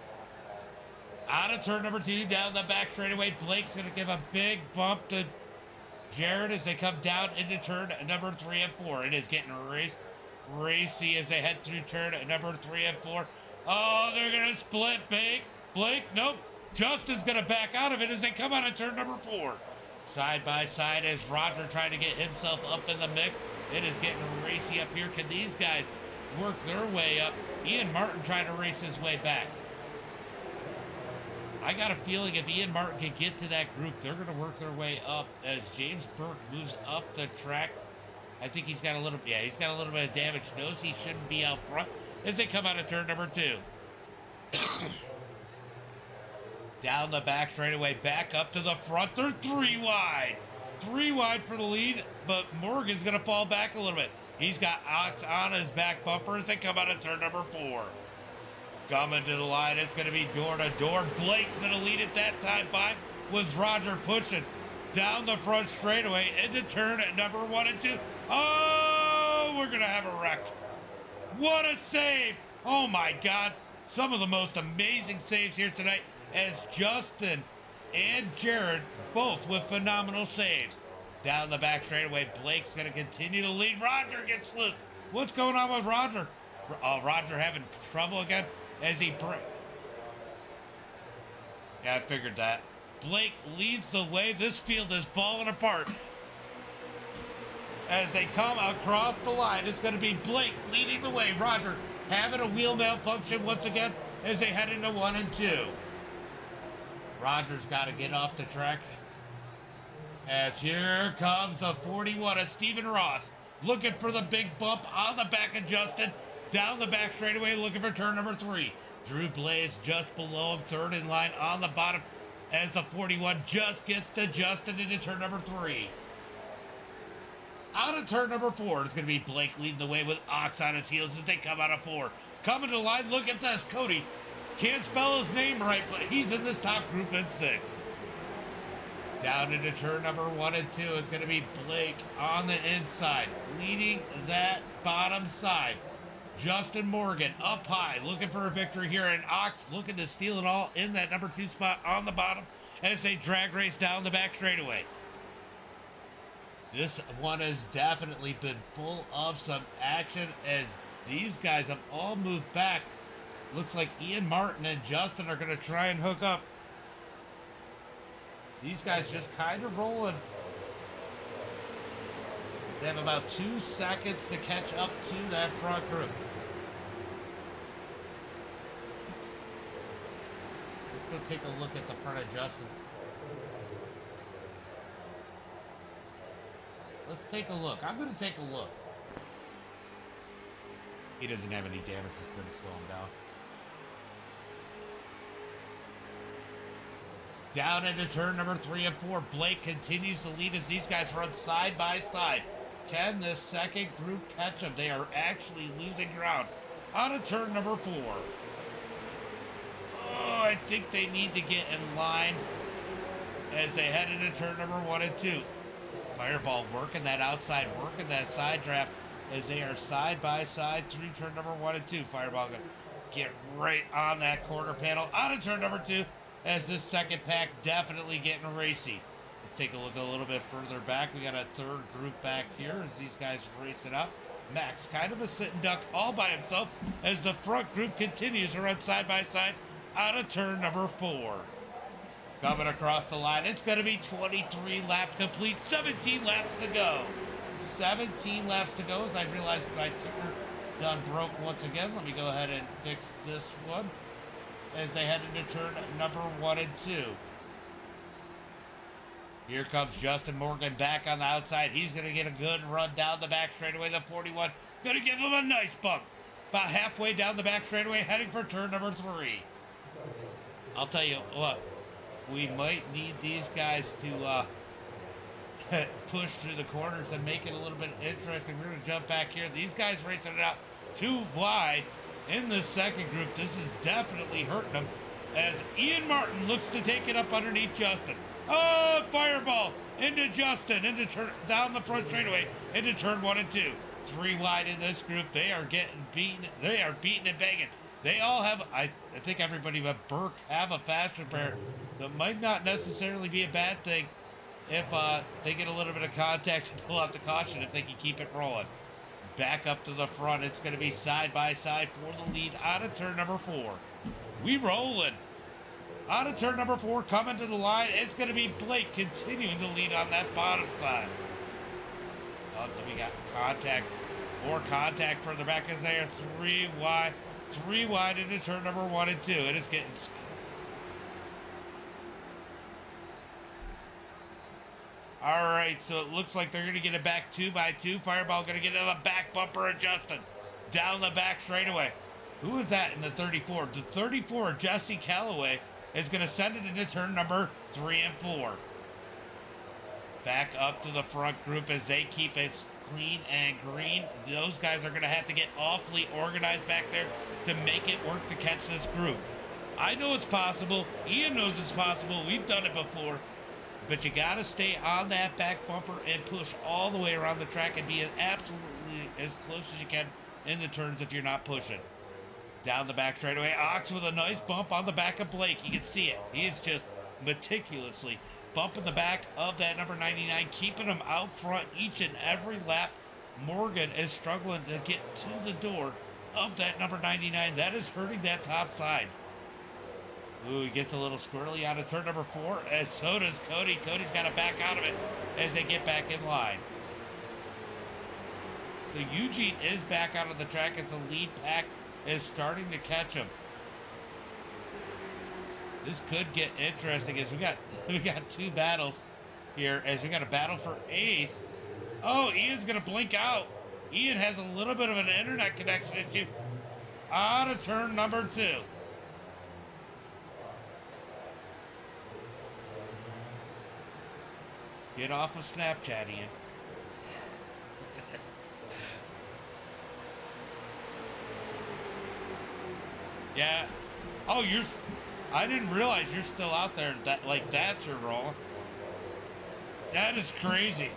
Out of turn number 2, down the back straightaway. Blake's going to give a big bump to Jared as they come down into turn number 3 and 4. It is getting racy as they head through turn number 3 and 4. Oh, they're going to split. Blake, nope. Justin's going to back out of it as they come out of turn number 4. Side by side as Roger trying to get himself up in the mix. It is getting racy up here. Can these guys work their way up? Ian Martin trying to race his way back. I got a feeling if Ian Martin can get to that group, they're going to work their way up as James Burke moves up the track. I think he's got a little, he's got a little bit of damage. Knows he shouldn't be out front as they come out of turn number 2. Down the back straightaway, back up to the front. They're 3 wide. 3 wide for the lead, but Morgan's going to fall back a little bit. He's got Ox on his back bumper as they come out of turn number 4. Coming to the line, it's going to be door to door. Blake's going to lead it that time by with Roger pushing down the front straightaway into turn at number 1 and 2. Oh, we're going to have a wreck. What a save. Oh my God. Some of the most amazing saves here tonight as Justin and Jared both with phenomenal saves. Down the back straightaway, Blake's going to continue to lead. Roger gets loose. What's going on with Roger? Oh, Roger having trouble again as he breaks. Yeah, I figured that. Blake leads the way. This field is falling apart. As they come across the line, it's going to be Blake leading the way. Roger having a wheel malfunction once again as they head into 1 and 2. Roger's got to get off the track. As here comes the 41 of Stephen Ross. Looking for the big bump on the back of Justin. Down the back straightaway, looking for turn number 3. Drew Blaze just below him, third in line on the bottom. As the 41 just gets to Justin into turn number 3. Out of turn number 4, it's going to be Blake leading the way with Ox on his heels as they come out of 4. Coming to the line, look at this. Cody can't spell his name right, but he's in this top group in 6. Down into turn number 1 and 2 is going to be Blake on the inside, leading that bottom side. Justin Morgan up high, looking for a victory here, and Ox looking to steal it all in that number 2 spot on the bottom as they drag race down the back straightaway. This one has definitely been full of some action as these guys have all moved back. Looks like Ian Martin and Justin are going to try and hook up. These guys just kind of rolling. They have about 2 seconds to catch up to that front group. Let's go take a look at the front of Justin. Let's take a look. I'm going to take a look. He doesn't have any damage that's going to slow him down. Down into turn number 3 and 4. Blake continues to lead as these guys run side by side. Can this second group catch them? They are actually losing ground. Out of turn number 4. Oh, I think they need to get in line as they head into turn number 1 and 2. Fireball working that outside, working that side draft as they are side by side through turn number 1 and 2. Fireball going to get right on that quarter panel. Out of turn number 2 as this second pack definitely getting racy. Let's take a look a little bit further back. We got a third group back here as these guys race it up. Max kind of a sitting duck all by himself as the front group continues to run side by side out of turn number 4. Coming across the line, it's going to be 23 laps complete, 17 laps to go. 17 laps to go as I realized my ticker done broke once again. Let me go ahead and fix this one as they head into turn number 1 and 2. Here comes Justin Morgan back on the outside. He's going to get a good run down the back straightaway. The 41 going to give him a nice bump. About halfway down the back straightaway, heading for turn number 3. I'll tell you what, we might need these guys to push through the corners and make it a little bit interesting. We're going to jump back here. These guys racing it out too wide in the second group. This is definitely hurting them as Ian Martin looks to take it up underneath Justin. Oh, fireball into Justin, into turn down the front straightaway, into turn 1 and 2. 3 wide in this group. They are getting beaten. They are beating and banging. They all have, I think everybody but Burke have a faster pair. That might not necessarily be a bad thing if they get a little bit of contact and pull out the caution if they can keep it rolling. Back up to the front. It's going to be side by side for the lead out of turn number 4. We rolling. Out of turn number 4, coming to the line. It's going to be Blake continuing to lead on that bottom side. Oh, so we got contact. More contact further back as they are 3 wide. 3 wide into turn number 1 and 2. It is getting... All right, so it looks like they're going to get it back 2 by 2. Fireball going to get into the back bumper of Justin. Down the back straightaway. Who is that in the 34? The 34, Jesse Calloway, is going to send it into turn number 3 and 4. Back up to the front group as they keep it clean and green. Those guys are going to have to get awfully organized back there to make it work to catch this group. I know it's possible. Ian knows it's possible. We've done it before. But you got to stay on that back bumper and push all the way around the track and be absolutely as close as you can in the turns if you're not pushing. Down the back straightaway, Ox with a nice bump on the back of Blake. You can see it. He is just meticulously bumping the back of that number 99, keeping him out front each and every lap. Morgan is struggling to get to the door of that number 99. That is hurting that top side. Ooh, he gets a little squirrely out of turn number 4, and so does Cody. Cody's got to back out of it as they get back in line. The Eugene is back out of the track as the lead pack is starting to catch him. This could get interesting as we got 2 battles here as we got a battle for 8th. Oh, Ian's going to blink out. Ian has a little bit of an internet connection issue out of turn number 2. Get off of Snapchat, Ian. Yeah. Oh, I didn't realize you're still out there. That's your role. That is crazy.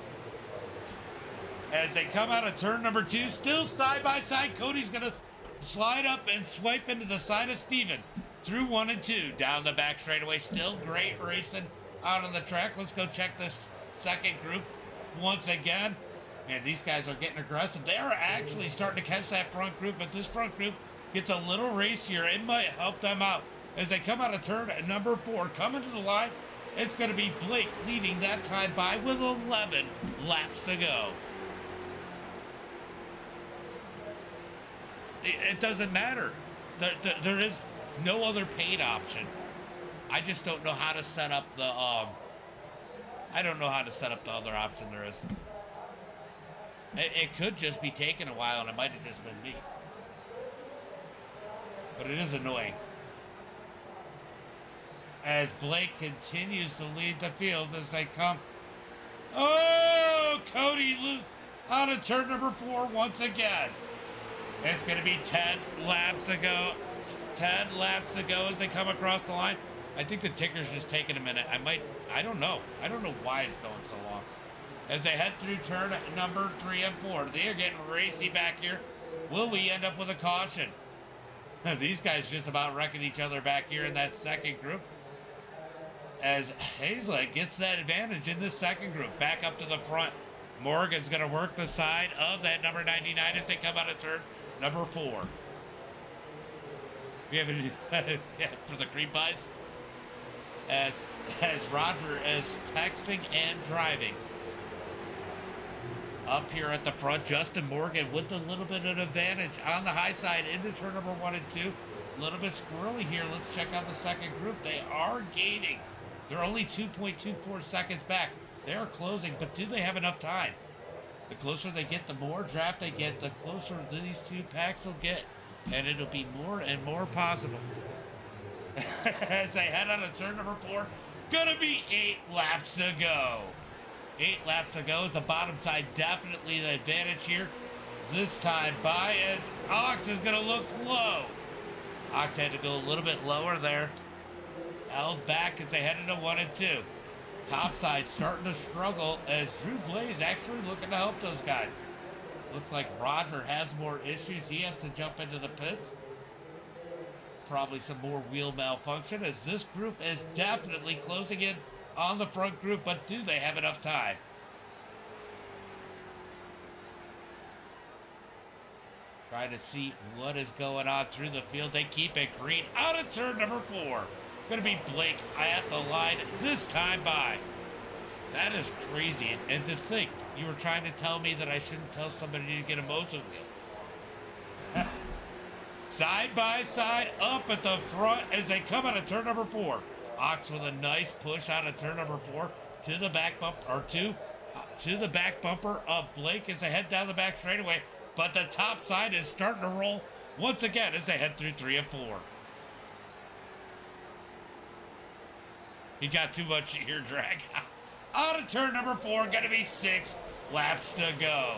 As they come out of turn number 2, still side by side. Cody's going to slide up and swipe into the side of Steven. Through 1 and 2. Down the back straightaway. Still great racing out on the track. Let's go check this second group once again. Man, these guys are getting aggressive. They are actually starting to catch that front group, but this front group gets a little racier. It might help them out as they come out of turn number 4. Coming to the line, it's going to be Blake leading that time by with 11 laps to go. It doesn't matter. There is no other paid option. I just don't know how to set up the I don't know how to set up the other option there is. It could just be taking a while, and it might have just been me. But it is annoying. As Blake continues to lead the field as they come. Oh, Cody loose out of turn number 4 once again. It's going to be 10 laps to go. 10 laps to go as they come across the line. I think the ticker's just taking a minute. I don't know. I don't know why it's going so long. As they head through turn number 3 and 4. They are getting racy back here. Will we end up with a caution? These guys just about wrecking each other back here in that second group. As Hazlett gets that advantage in this second group. Back up to the front. Morgan's going to work the side of that number 99 as they come out of turn number 4. We have a for the cream pies. As Roger is texting and driving. Up here at the front, Justin Morgan with a little bit of advantage on the high side into turn number 1 and 2. A little bit squirrely here. Let's check out the second group. They are gaining. They're only 2.24 seconds back. They are closing, but do they have enough time? The closer they get, the more draft they get, the closer these 2 packs will get. And it'll be more and more possible. As they head out of turn number 4, gonna be 8 laps to go. 8 laps to go is the bottom side, definitely the advantage here this time by as Ox is going to look low. Ox had to go a little bit lower there. Held back as they headed to 1 and 2. Topside starting to struggle as Drew Blaze actually looking to help those guys. Looks like Roger has more issues. He has to jump into the pits. Probably some more wheel malfunction as this group is definitely closing in on the front group, but do they have enough time? Trying to see what is going on through the field. They keep it green out of turn number 4. Going to be Blake at the line this time by. That is crazy. And to think, you were trying to tell me that I shouldn't tell somebody to get emotional. Side by side up at the front as they come out of turn number 4. Ox with a nice push out of turn number 4 to the back bump, or to the back bumper of Blake as they head down the back straightaway. But the top side is starting to roll once again as they head through 3 and 4. He got too much ear drag. Out of turn number 4, gonna be 6 laps to go.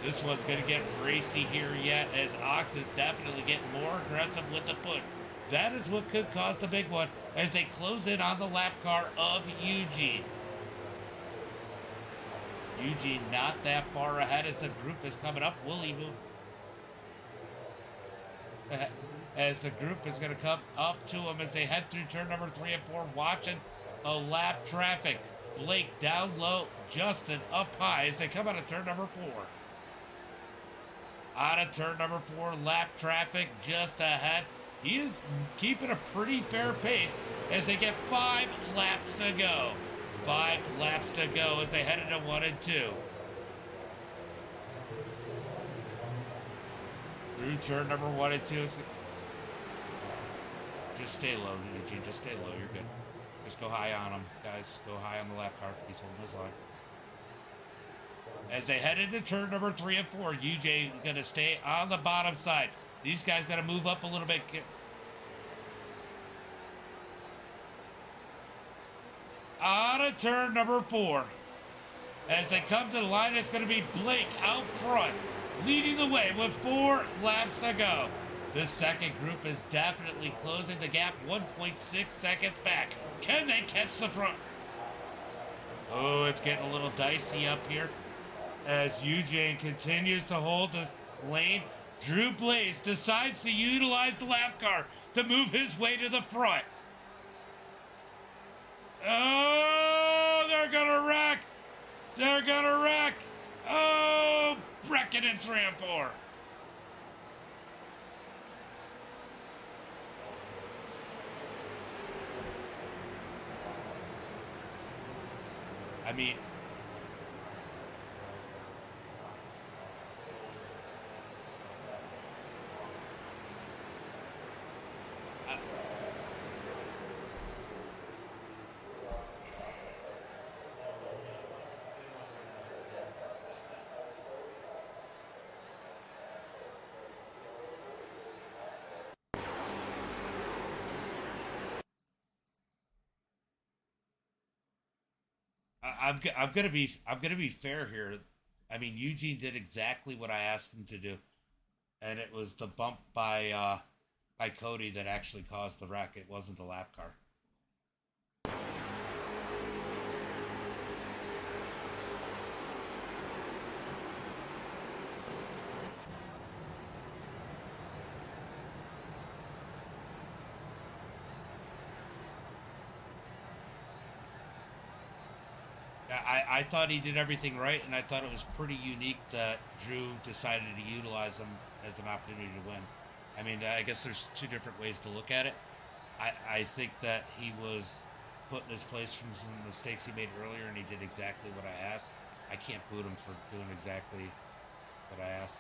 This one's gonna get racy here yet as Ox is definitely getting more aggressive with the push. That is what could cause the big one as they close in on the lap car of Eugene. Eugene not that far ahead as the group is coming up. Will he move? As the group is going to come up to him as they head through turn number 3 and 4, watching a lap traffic. Blake down low, Justin up high as they come out of turn number 4. Out of turn number 4, lap traffic just ahead. He is keeping a pretty fair pace as they get 5 laps to go. 5 laps to go as they head into 1 and 2. Through turn number 1 and 2. Just stay low, Eugene. Just stay low. You're good. Just go high on him, guys. Go high on the lap car. He's holding his line. As they head into turn number 3 and 4, Eugene going to stay on the bottom side. These guys got to move up a little bit. Out of turn number 4. As they come to the line, it's going to be Blake out front, leading the way with 4 laps to go. This second group is definitely closing the gap 1.6 seconds back. Can they catch the front? Oh, it's getting a little dicey up here as Eugene continues to hold this lane. Drew Blaze decides to utilize the lap car to move his way to the front. Oh, they're gonna wreck. They're gonna wreck. Oh, wrecking in 3 and 4. I mean, I'm gonna be fair here. I mean, Eugene did exactly what I asked him to do, and it was the bump by Cody that actually caused the wreck. It wasn't the lap car. I thought he did everything right, and I thought it was pretty unique that Drew decided to utilize him as an opportunity to win. I mean, I guess there's 2 different ways to look at it. I think that he was put in his place from some mistakes he made earlier, and he did exactly what I asked. I can't boot him for doing exactly what I asked.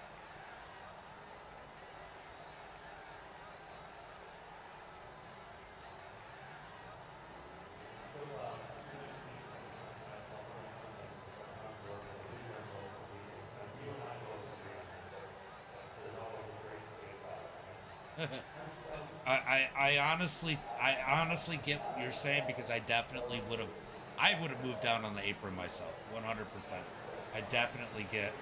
I honestly get what you're saying, because I definitely would have moved down on the apron myself, 100%. I definitely get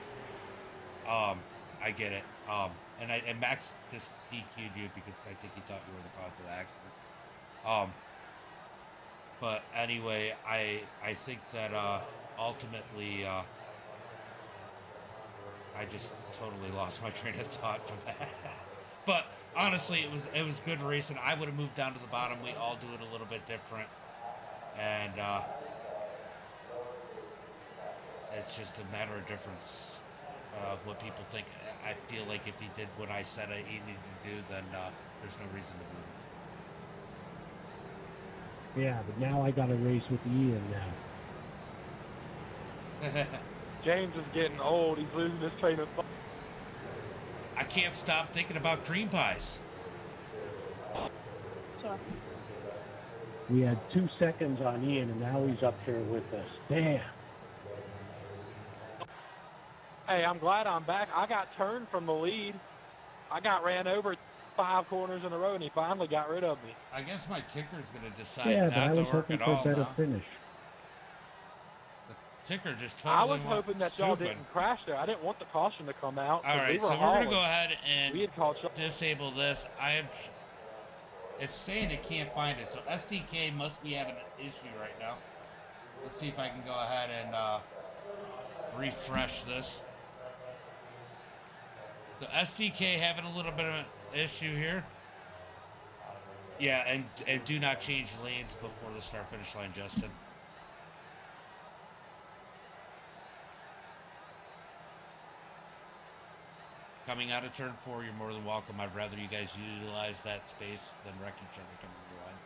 I get it. And Max just DQ'd you because I think he thought you were the cause of the accident. But anyway, I think that ultimately I just totally lost my train of thought from that. But honestly, it was good racing. I would have moved down to the bottom. We all do it a little bit different, and it's just a matter of difference of what people think. I feel like if he did what I said he needed to do, then there's no reason to move. Yeah, but now I got to race with Ian now. James is getting old. He's losing his train of thought. I can't stop thinking about cream pies. Sure. We had 2 seconds on Ian, and now he's up here with us. Damn. Hey, I'm glad I'm back. I got turned from the lead. I got ran over 5 corners in a row, and he finally got rid of me. I guess my ticker's going to decide Yeah, but I not to was work hoping at for a all better now. finish. The ticker just I totally was went hoping that y'all stupid. didn't crash there. I didn't want the caution to come out. All right, we so we're hauling. going to go ahead and We had called disable this. It's saying it can't find it, so SDK must be having an issue right now. Let's see if I can go ahead and refresh this. The SDK having a little bit of an issue here. Yeah, and do not change lanes before the start finish line, Justin. Coming out of turn 4, you're more than welcome. I'd rather you guys utilize that space than wreck each other coming to the line.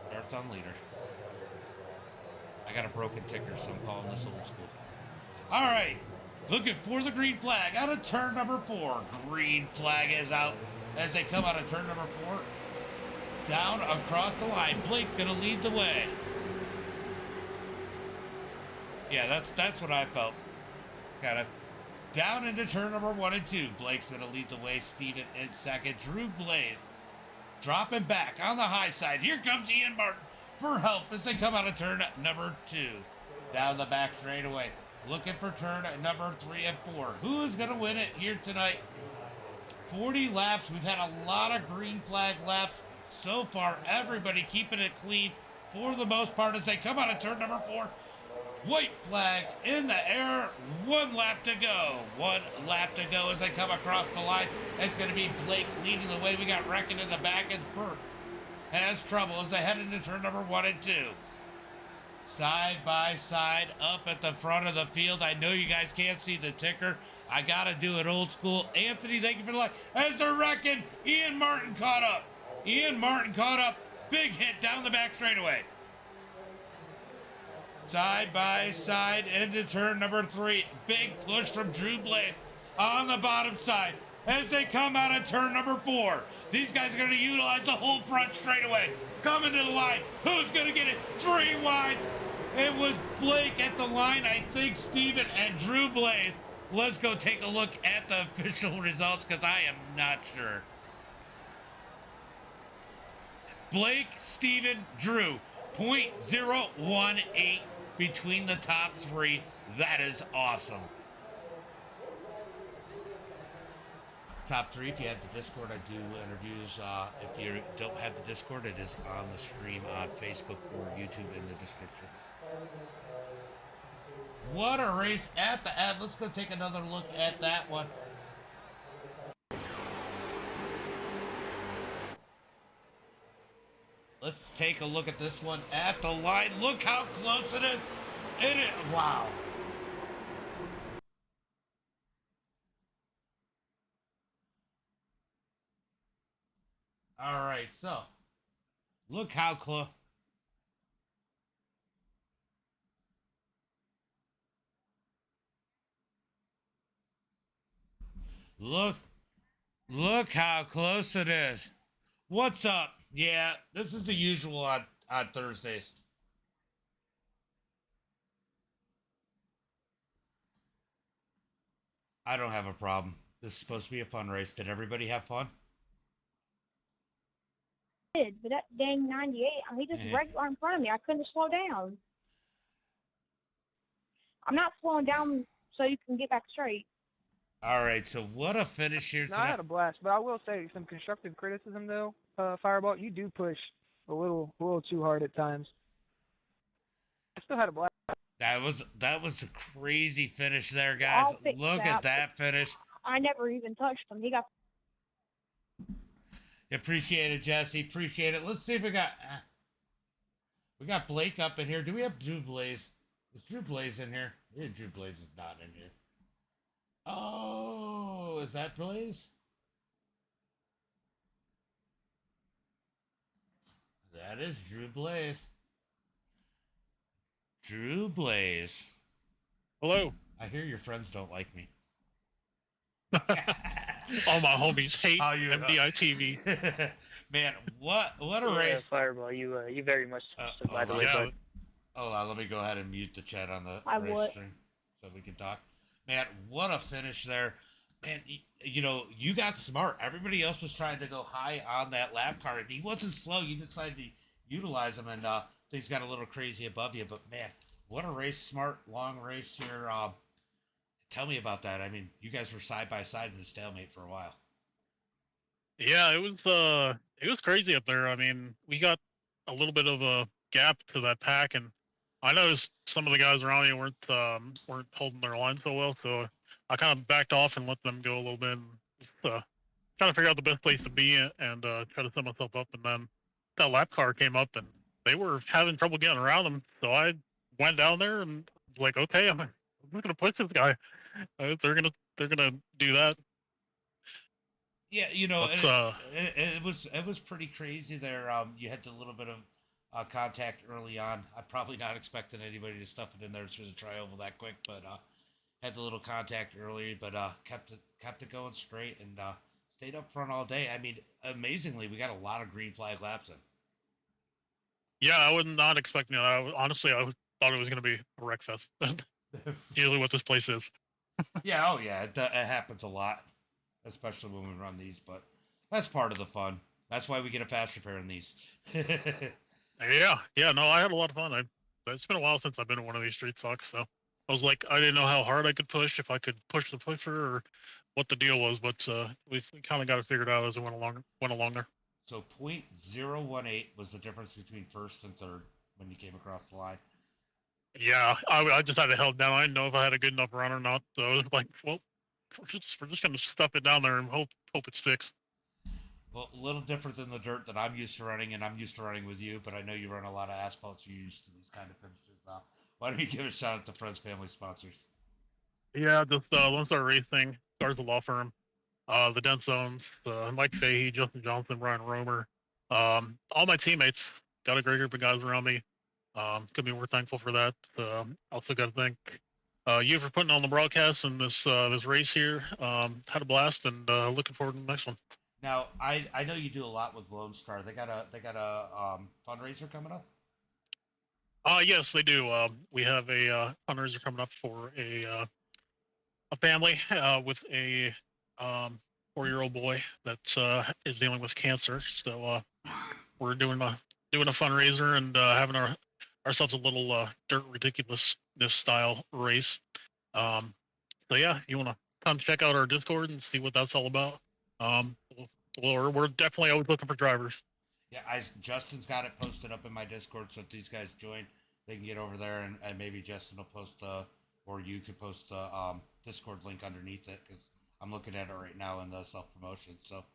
Starts on leader. I got a broken ticker, so I'm calling this old school. All right, looking for the green flag out of turn number 4. Green flag is out as they come out of turn number 4. Down across the line. Blake gonna lead the way. Yeah, that's what I felt. Got it. Down into turn number 1 and 2. Blake's gonna lead the way. Steven in second. Drew Blaze dropping back on the high side. Here comes Ian Martin for help as they come out of turn number 2. Down the back straightaway. Looking for turn number 3 and 4. Who's gonna win it here tonight? 40 laps. We've had a lot of green flag laps so far. Everybody keeping it clean for the most part as they come out of turn number 4. White flag in the air. 1 lap to go. 1 lap to go as they come across the line. It's going to be Blake leading the way. We got Reckon in the back as Burt has trouble as they head into turn number 1 and 2. Side by side up at the front of the field. I know you guys can't see the ticker. I got to do it old school. Anthony, thank you for the like. As they're wrecking, Ian Martin caught up. Ian Martin caught up. Big hit down the back straightaway. Side by side into turn number 3. Big push from Drew Blaze on the bottom side as they come out of turn number 4. These guys are going to utilize the whole front straightaway. Coming to the line. Who's going to get it? 3 wide. It was Blake at the line. I think Steven and Drew Blaze. Let's go take a look at the official results because I am not sure. Blake, Steven, Drew. 0.018 between the top 3. That is awesome. Top 3, if you have the Discord, I do interviews. If you don't have the Discord, it is on the stream on Facebook or YouTube in the description. What a race at the end. Let's go take another look at that one. Let's take a look at this one at the line. Look how close it is. Wow. All right, so look how close. Look how close it is. What's up? Yeah, this is the usual on Thursdays. I don't have a problem. This is supposed to be a fun race. Did everybody have fun? did, but that dang 98, I mean, he just regular in front of me. I couldn't slow down. I'm not slowing down so you can get back straight. All right, so what a finish here No, I tonight. had a blast, but I will say some constructive criticism though. Fireball, you do push a little too hard at times. I still had a blast. That was a crazy finish there, guys. I'll fix Look at that finish. I never even touched him. He got. Appreciate it, Jesse. Appreciate it. Let's see if we got Blake up in here. Do we have Drew Blaze? Is Drew Blaze in here? Yeah, Drew Blaze is not in here. Oh, is that Blaze? That is Drew Blaze. Drew Blaze. Hello. I hear your friends don't like me. All my homies hate MDiTV. Man, what a race! Fireball, you very much. By the way, yeah. bud. Hold on, let me go ahead and mute the chat on the race would. stream so we can talk. Man, what a finish there! Man, you know, you got smart. Everybody else was trying to go high on that lap car, and he wasn't slow. You decided to utilize him, and things got a little crazy above you. But man, what a race! Smart, long race here. Tell me about that. I mean, you guys were side by side in a stalemate for a while. Yeah, it was crazy up there. I mean, we got a little bit of a gap to that pack, and I noticed some of the guys around me weren't holding their line so well, so I kind of backed off and let them go a little bit, and just, trying to figure out the best place to be and try to set myself up. And then that lap car came up, and they were having trouble getting around them, so I went down there and was like, okay, I'm just gonna push this guy. They're gonna do that. Yeah, you know, But, it was pretty crazy there. You had a little bit of contact early on. I'm probably not expecting anybody to stuff it in there through the tri-oval that quick, but had the little contact early, but kept it going straight and stayed up front all day. I mean, amazingly, we got a lot of green flag laps in. Yeah, I was not expecting that. Honestly, I thought it was going to be a wreck fest. Usually what this place is. Yeah, oh yeah, it happens a lot, especially when we run these, but that's part of the fun. That's why we get a fast repair in these. Yeah, no, I had a lot of fun. It's been a while since I've been in one of these street stocks, so I was like, I didn't know how hard I could push, if I could push the pusher, or what the deal was, but we kind of got it figured out as it went along there. So 0.018 was the difference between first and third when you came across the line. Yeah, I just had it held down. I didn't know if I had a good enough run or not, so I was like, well, we're just going to stuff it down there and hope it's fixed. Well, a little different than the dirt that I'm used to running, and I'm used to running with you, but I know you run a lot of asphalt, so you're used to these kind of finishes. Why don't you give a shout out to Friends Family Sponsors? Yeah, just Lone Star Racing, Garza Law Firm, the Dent Zones, Mike Fahey, Justin Johnson, Ryan Romer, all my teammates. Got a great group of guys around me. Could be more thankful for that. Also got to thank you for putting on the broadcast and this race here. Had a blast, and looking forward to the next one. Now, I know you do a lot with Lone Star. They got a fundraiser coming up. Yes, they do. We have a fundraiser coming up for a family with a 4-year-old boy that is dealing with cancer. So we're doing a fundraiser and having ourselves a little dirt ridiculousness style race. So yeah, you want to come check out our Discord and see what that's all about. We're definitely always looking for drivers. Yeah, Justin's got it posted up in my Discord, so if these guys join, they can get over there, and maybe Justin will post or you could post the Discord link underneath it, because I'm looking at it right now in the self-promotion, so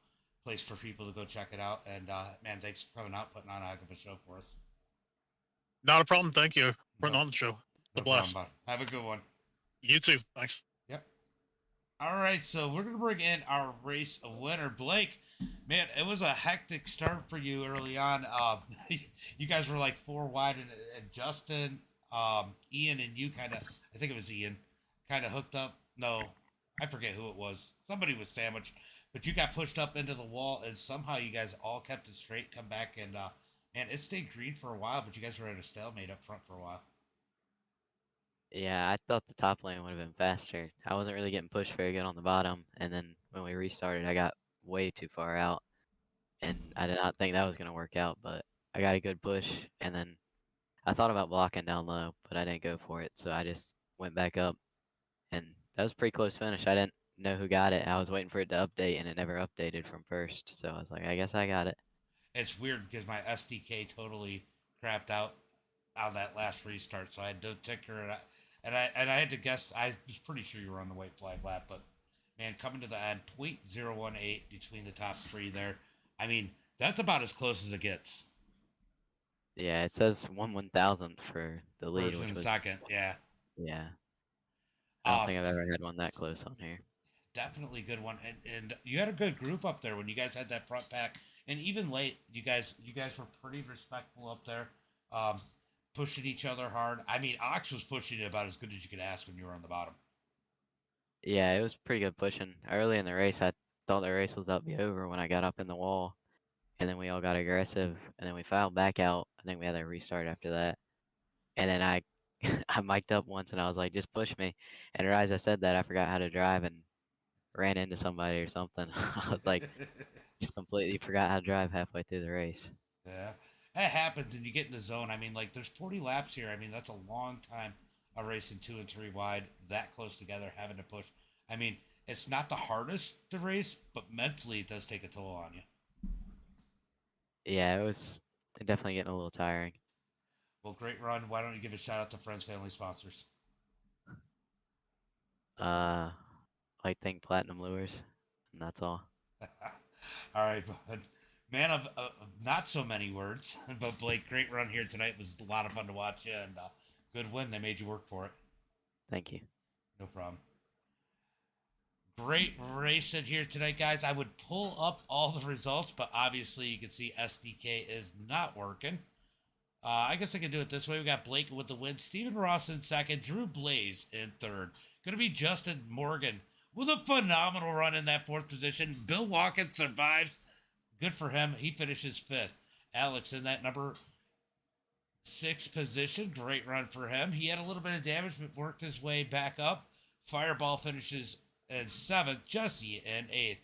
place for people to go check it out, and man, thanks for coming out, putting on a heck of a show for us. Not a problem, thank you. Putting on the show. The blast. Have a good one. You too, thanks. Yep. All right, so we're going to bring in our race winner, Blake. Man, it was a hectic start for you early on. You guys were like 4 wide, and Justin, Ian, and you kind of, I think it was Ian, kind of hooked up. No, I forget who it was. Somebody was sandwiched, but you got pushed up into the wall, and somehow you guys all kept it straight, come back, and man, it stayed green for a while, but you guys were at a stalemate up front for a while. Yeah, I thought the top lane would have been faster. I wasn't really getting pushed very good on the bottom, and then when we restarted, I got way too far out. and I did not think that was gonna work out, but I got a good push, and then I thought about blocking down low, but I didn't go for it, so I just went back up, and that was a pretty close finish. I didn't know who got it. I was waiting for it to update, and it never updated from first, so I was like, I guess I got it. It's weird because my SDK totally crapped out on that last restart, so I had to ticker it, and I had to guess. I was pretty sure you were on the white flag lap, but man, coming to the end, .018 between the top three there. I mean, that's about as close as it gets. Yeah, it says 1/1000th for the lead, First which and was second, yeah. yeah. I don't think I've ever had one that close on here. Definitely good one, and you had a good group up there when you guys had that front pack, and even late, you guys were pretty respectful up there, pushing each other hard. I mean, Ox was pushing it about as good as you could ask when you were on the bottom. Yeah, it was pretty good pushing. Early in the race, I thought the race was about to be over when I got up in the wall, and then we all got aggressive, and then we filed back out. I think we had a restart after that, and then I I mic'd up once, and I was like, "Just push me," and right as I said that, I forgot how to drive and ran into somebody or something. I was like, just completely forgot how to drive halfway through the race. Yeah, that happens, and you get in the zone. I mean, like there's 40 laps here. I mean, that's a long time of racing 2 and 3 wide, that close together, having to push. I mean, it's not the hardest to race, but mentally it does take a toll on you. Yeah, it was definitely getting a little tiring. Well, great run. Why don't you give a shout out to friends, family, sponsors? I think Platinum Lures, and that's all. All right, bud. Man of not so many words, but Blake, great run here tonight. It was a lot of fun to watch you, and good win. They made you work for it. Thank you. No problem. Great racing here tonight, guys. I would pull up all the results, but obviously you can see SDK is not working. I guess I can do it this way. We got Blake with the win, Steven Ross in second, Drew Blaze in third. Going to be Justin Morgan with a phenomenal run in that fourth position. Bill Watkins survives. Good for him. He finishes fifth. Alex in that number 6 position. Great run for him. He had a little bit of damage, but worked his way back up. Fireball finishes in 7th. Jesse in 8th.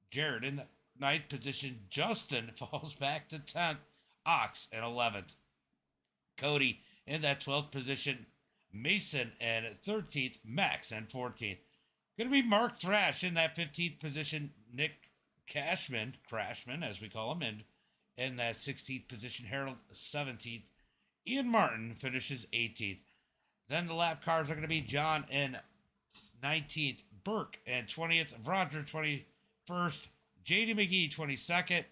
Jared in 9th position. Justin falls back to 10th. Ox in 11th. Cody in that 12th position. Mason in 13th. Max in 14th. Going to be Mark Thrash in that 15th position. Nick Crashman, as we call him, in that 16th position. Harold 17th. Ian Martin finishes 18th. Then the lap cars are going to be John in 19th. Burke in 20th. Roger 21st. JD McGee 22nd.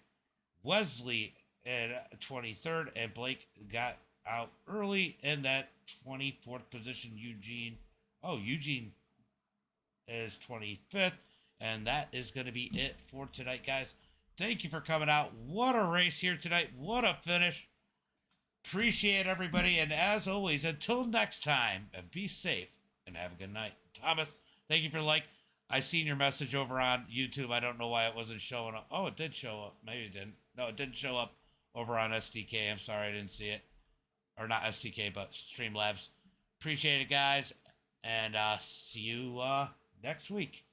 Wesley in 23rd. And Blake got out early in that 24th position. Eugene is 25th. And that is going to be it for tonight, guys. Thank you for coming out. What a race here tonight. What a finish. Appreciate everybody. And as always, until next time, be safe and have a good night. Thomas, thank you for I seen your message over on YouTube. I don't know why it wasn't showing up. Oh, it did show up. Maybe it didn't. No, it didn't show up over on SDK. I'm sorry I didn't see it. Or not SDK, but Streamlabs. Appreciate it, guys. And see you next week.